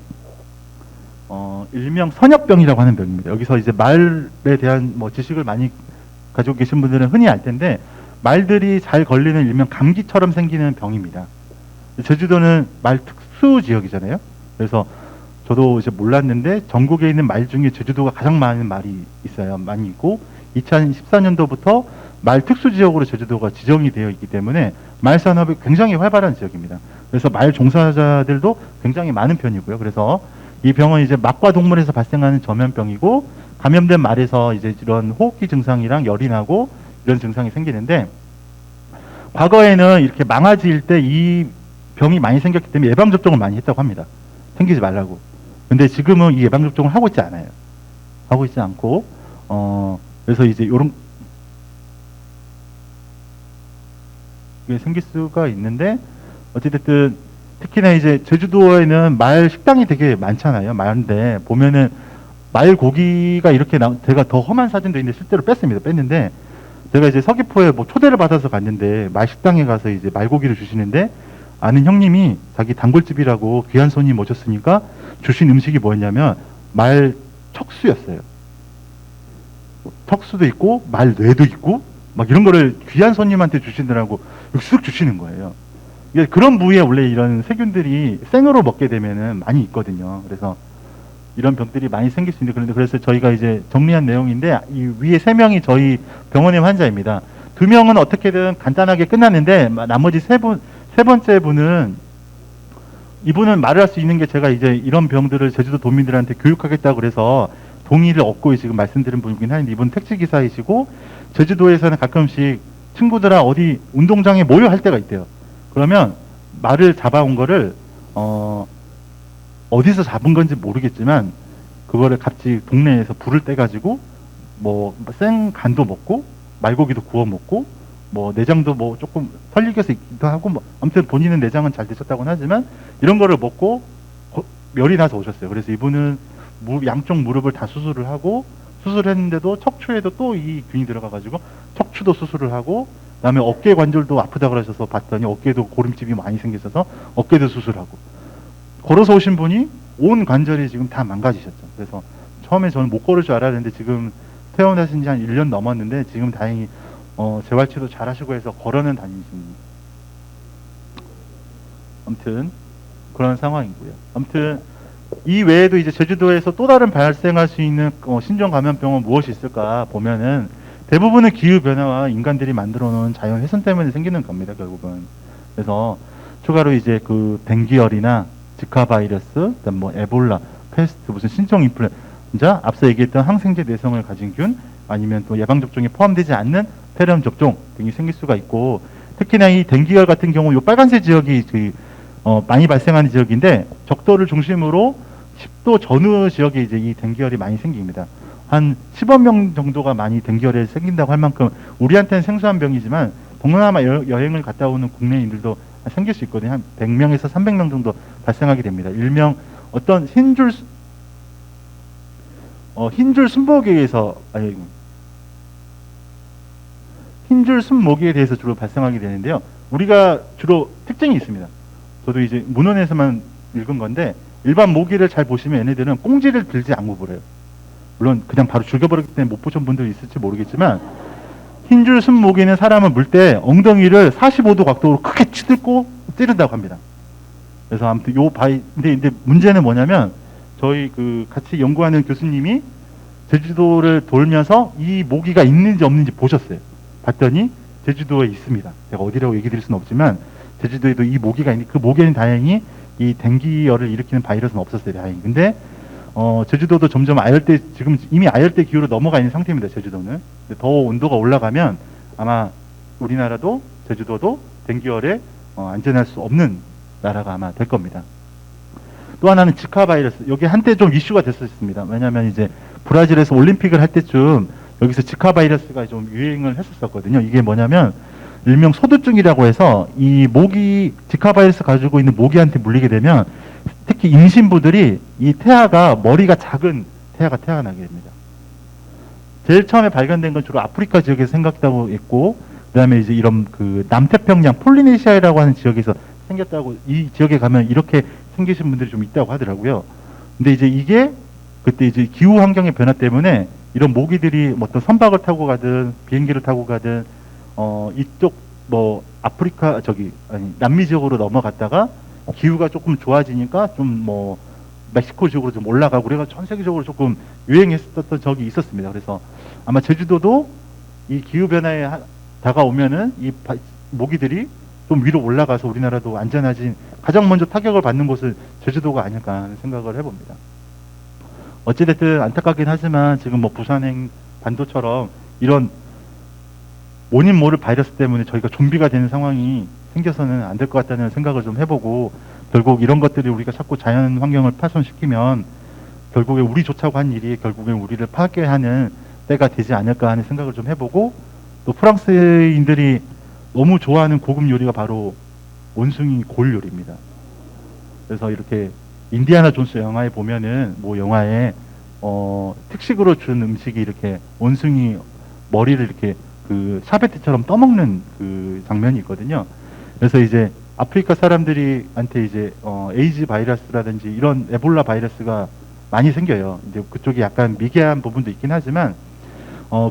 일명 선엽병이라고 하는 병입니다. 여기서 이제 말에 대한 뭐 지식을 많이 가지고 계신 분들은 흔히 알 텐데 말들이 잘 걸리는 일명 감기처럼 생기는 병입니다. 제주도는 말 특수 지역이잖아요. 그래서 저도 이제 몰랐는데 전국에 있는 말 중에 제주도가 가장 많은 말이 있어요. 많이 있고 2014년도부터 말 특수 지역으로 제주도가 지정이 되어 있기 때문에 말 산업이 굉장히 활발한 지역입니다. 그래서 말 종사자들도 굉장히 많은 편이고요. 그래서 이 병은 이제 막과 동물에서 발생하는 전염병이고 감염된 말에서 이제 이런 호흡기 증상이랑 열이 나고 이런 증상이 생기는데 과거에는 이렇게 망아지일 때 이 병이 많이 생겼기 때문에 예방 접종을 많이 했다고 합니다. 생기지 말라고. 근데 지금은 이 예방 접종을 하고 있지 않아요. 하고 있지 않고 그래서 이제 요런 게 생길 수가 있는데 어찌됐든 특히나 이제 제주도에는 말 식당이 되게 많잖아요. 많은데 보면은 말 고기가 이렇게 제가 더 험한 사진도 있는데 실제로 뺐는데 제가 이제 서귀포에 뭐 초대를 받아서 갔는데 말 식당에 가서 이제 말고기를 주시는데 아는 형님이 자기 단골집이라고 귀한 손님 모셨으니까 주신 음식이 뭐였냐면 말 척수였어요. 척수도 있고 말 뇌도 있고 막 이런 거를 귀한 손님한테 주시느라고 쓱 주시는 거예요. 그런 부위에 원래 이런 세균들이 생으로 먹게 되면은 많이 있거든요. 그래서 이런 병들이 많이 생길 수 있는데 그런데 그래서 저희가 이제 정리한 내용인데 이 위에 3명이 저희 병원의 환자입니다. 2명은 어떻게든 간단하게 끝났는데 나머지 세 번째 분은 이분은 말을 할 수 있는 게 제가 이제 이런 병들을 제주도 도민들한테 교육하겠다고 그래서 동의를 얻고 지금 말씀드린 분이긴 한데 이분 택시기사이시고 제주도에서는 가끔씩 친구들아 어디 운동장에 모여 할 때가 있대요. 그러면 말을 잡아온 거를 어디서 잡은 건지 모르겠지만 그거를 같이 동네에서 불을 떼가지고 뭐 생간도 먹고 말고기도 구워 먹고 뭐 내장도 뭐 조금 털리게서 있기도 하고 뭐 아무튼 본인은 내장은 잘 드셨다고는 하지만 이런 거를 먹고 열이 나서 오셨어요. 그래서 이분은 양쪽 무릎을 다 수술을 하고 수술했는데도 척추에도 또 이 균이 들어가가지고 척추도 수술을 하고 그다음에 어깨 관절도 아프다 그러셔서 봤더니 어깨도 고름집이 많이 생기셔서 어깨도 수술하고 걸어서 오신 분이 온 관절이 지금 다 망가지셨죠. 그래서 처음에 저는 못 걸을 줄 알았는데 지금 퇴원하신 지 한 1년 넘었는데 지금 다행히 재활치료 잘 하시고 해서 걸어는 다니십니다. 아무튼 그런 상황이고요. 아무튼 이 외에도 이제 제주도에서 또 다른 발생할 수 있는 신종 감염병은 무엇이 있을까 보면은 대부분은 기후 변화와 인간들이 만들어 놓은 자연 훼손 때문에 생기는 겁니다. 결국은. 그래서 추가로 이제 그 댕기열이나 지카 바이러스, 그다음 뭐 에볼라, 패스트, 무슨 신종 인플루엔자, 앞서 얘기했던 항생제 내성을 가진 균, 아니면 또 예방 접종에 포함되지 않는 폐렴 접종 등이 생길 수가 있고, 특히나 이 댕기열 같은 경우 요 빨간색 지역이 많이 발생하는 지역인데 적도를 중심으로 10도 전후 지역에 이제 이 댕기열이 많이 생깁니다. 한 10억 명 정도가 많이 댕기열에 생긴다고 할 만큼 우리한테는 생소한 병이지만 동남아 여행을 갔다 오는 국내인들도 생길 수 있거든요. 한 100명에서 300명 정도 발생하게 됩니다. 일명 어떤 흰줄 순모기에서 흰줄 순모기에 대해서 주로 발생하게 되는데요. 우리가 주로 특징이 있습니다. 저도 이제 문헌에서만 읽은 건데 일반 모기를 잘 보시면 얘네들은 꽁지를 들지 않고 불어요. 물론 그냥 바로 죽여버렸기 때문에 못 보신 분들 있을지 모르겠지만 흰줄 순모기는 사람을 물 때 엉덩이를 45도 각도로 크게 치들고 찌른다고 합니다. 그래서 아무튼 근데 문제는 뭐냐면 저희 그 같이 연구하는 교수님이 제주도를 돌면서 이 모기가 있는지 없는지 보셨어요. 봤더니 제주도에 있습니다. 제가 어디라고 얘기 드릴 수는 없지만 제주도에도 이 모기가 있는데 그 모기는 다행히 이 댕기열을 일으키는 바이러스는 없었어요. 다행히. 근데 제주도도 점점 아열대, 지금 이미 아열대 기후로 넘어가 있는 상태입니다. 제주도는. 근데 더 온도가 올라가면 아마 우리나라도 제주도도 댕기열에 안전할 수 없는 나라가 아마 될 겁니다. 또 하나는 지카 바이러스. 여기 한때 좀 이슈가 됐었습니다. 왜냐하면 이제 브라질에서 올림픽을 할 때쯤 여기서 지카 바이러스가 좀 유행을 했었거든요. 이게 뭐냐면 일명 소두증이라고 해서 이 모기, 지카 바이러스 가지고 있는 모기한테 물리게 되면 특히 임신부들이 이 태아가 머리가 작은 태아가 태어나게 됩니다. 제일 처음에 발견된 건 주로 아프리카 지역에서 생겼다고 했고, 그 다음에 이제 이런 그 남태평양 폴리네시아라고 하는 지역에서 생겼다고, 이 지역에 가면 이렇게 생기신 분들이 좀 있다고 하더라고요. 근데 이제 이게 그때 이제 기후 환경의 변화 때문에 이런 모기들이 뭐 어떤 선박을 타고 가든 비행기를 타고 가든 이쪽 뭐 아프리카 남미 지역으로 넘어갔다가 기후가 조금 좋아지니까 좀 뭐 멕시코 지역으로 좀 올라가고 그래가지고 전 세계적으로 조금 유행했었던 적이 있었습니다. 그래서 아마 제주도도 이 기후 변화에 다가오면은 이 모기들이 좀 위로 올라가서 우리나라도 안전하지 가장 먼저 타격을 받는 곳은 제주도가 아닐까 하는 생각을 해봅니다. 어찌됐든 안타깝긴 하지만 지금 뭐 부산행 반도처럼 이런 원인 모를 바이러스 때문에 저희가 좀비가 되는 상황이 생겨서는 안 될 것 같다는 생각을 좀 해보고, 결국 이런 것들이 우리가 자꾸 자연 환경을 파손시키면 결국에 우리조차고 한 일이 결국엔 우리를 파괴하는 때가 되지 않을까 하는 생각을 좀 해보고, 또 프랑스인들이 너무 좋아하는 고급 요리가 바로 원숭이 골 요리입니다. 그래서 이렇게 인디아나 존스 영화에 보면은 뭐 영화에 특식으로 준 음식이 이렇게 원숭이 머리를 이렇게 그 샤베트처럼 떠먹는 그 장면이 있거든요. 그래서 이제 아프리카 사람들이한테 이제 에이즈 바이러스라든지 이런 에볼라 바이러스가 많이 생겨요. 이제 그쪽이 약간 미개한 부분도 있긴 하지만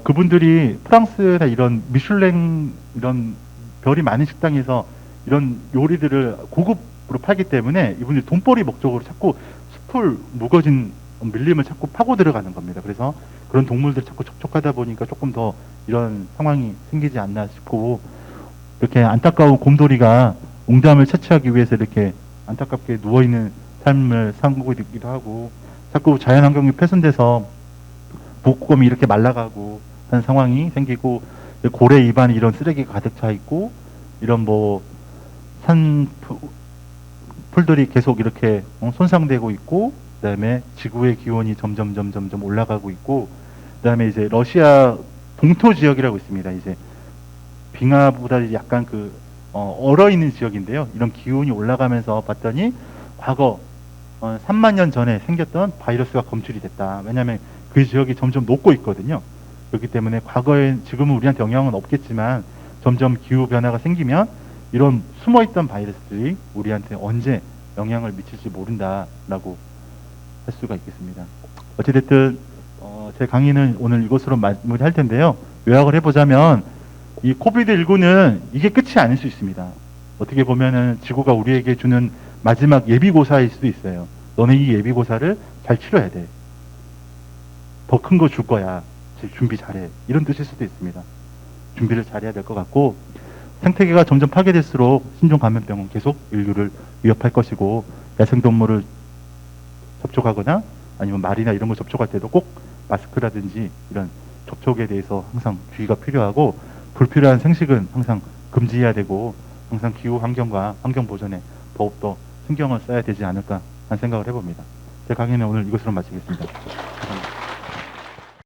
그분들이 프랑스나 이런 미슐랭 이런 별이 많은 식당에서 이런 요리들을 고급으로 팔기 때문에 이분들이 돈벌이 목적으로 자꾸 숲을 묵어진 밀림을 자꾸 파고 들어가는 겁니다. 그래서 그런 동물들 자꾸 접촉하다 보니까 조금 더 이런 상황이 생기지 않나 싶고, 이렇게 안타까운 곰돌이가 웅담을 채취하기 위해서 이렇게 안타깝게 누워있는 삶을 살고 있기도 하고, 자꾸 자연환경이 훼손돼서 목곰이 이렇게 말라가고 하는 상황이 생기고, 고래 입안에 이런 쓰레기가 가득 차 있고, 이런 뭐 산 풀들이 계속 이렇게 손상되고 있고, 그 다음에 지구의 기온이 점점 올라가고 있고, 그 다음에 이제 러시아 동토 지역이라고 있습니다. 이제 빙하보다 약간 얼어 있는 지역인데요. 이런 기온이 올라가면서 봤더니 과거 3만 년 전에 생겼던 바이러스가 검출이 됐다. 왜냐하면 그 지역이 점점 녹고 있거든요. 그렇기 때문에 과거에, 지금은 우리한테 영향은 없겠지만 점점 기후 변화가 생기면 이런 숨어있던 바이러스들이 우리한테 언제 영향을 미칠지 모른다라고 할 수가 있겠습니다. 어찌됐든 제 강의는 오늘 이것으로 마무리할 텐데요. 요약을 해보자면 이 코비드19는 이게 끝이 아닐 수 있습니다. 어떻게 보면은 지구가 우리에게 주는 마지막 예비고사일 수도 있어요. 너네 이 예비고사를 잘 치러야 돼. 더 큰 거 줄 거야. 준비 잘해. 이런 뜻일 수도 있습니다. 준비를 잘해야 될 것 같고, 생태계가 점점 파괴될수록 신종 감염병은 계속 인류를 위협할 것이고, 야생동물을 접촉하거나 아니면 말이나 이런 걸 접촉할 때도 꼭 마스크라든지 이런 접촉에 대해서 항상 주의가 필요하고, 불필요한 생식은 항상 금지해야 되고, 항상 기후 환경과 환경 보전에 더욱더 신경을 써야 되지 않을까 하는 생각을 해봅니다. 제 강의는 오늘 이것으로 마치겠습니다. 감사합니다.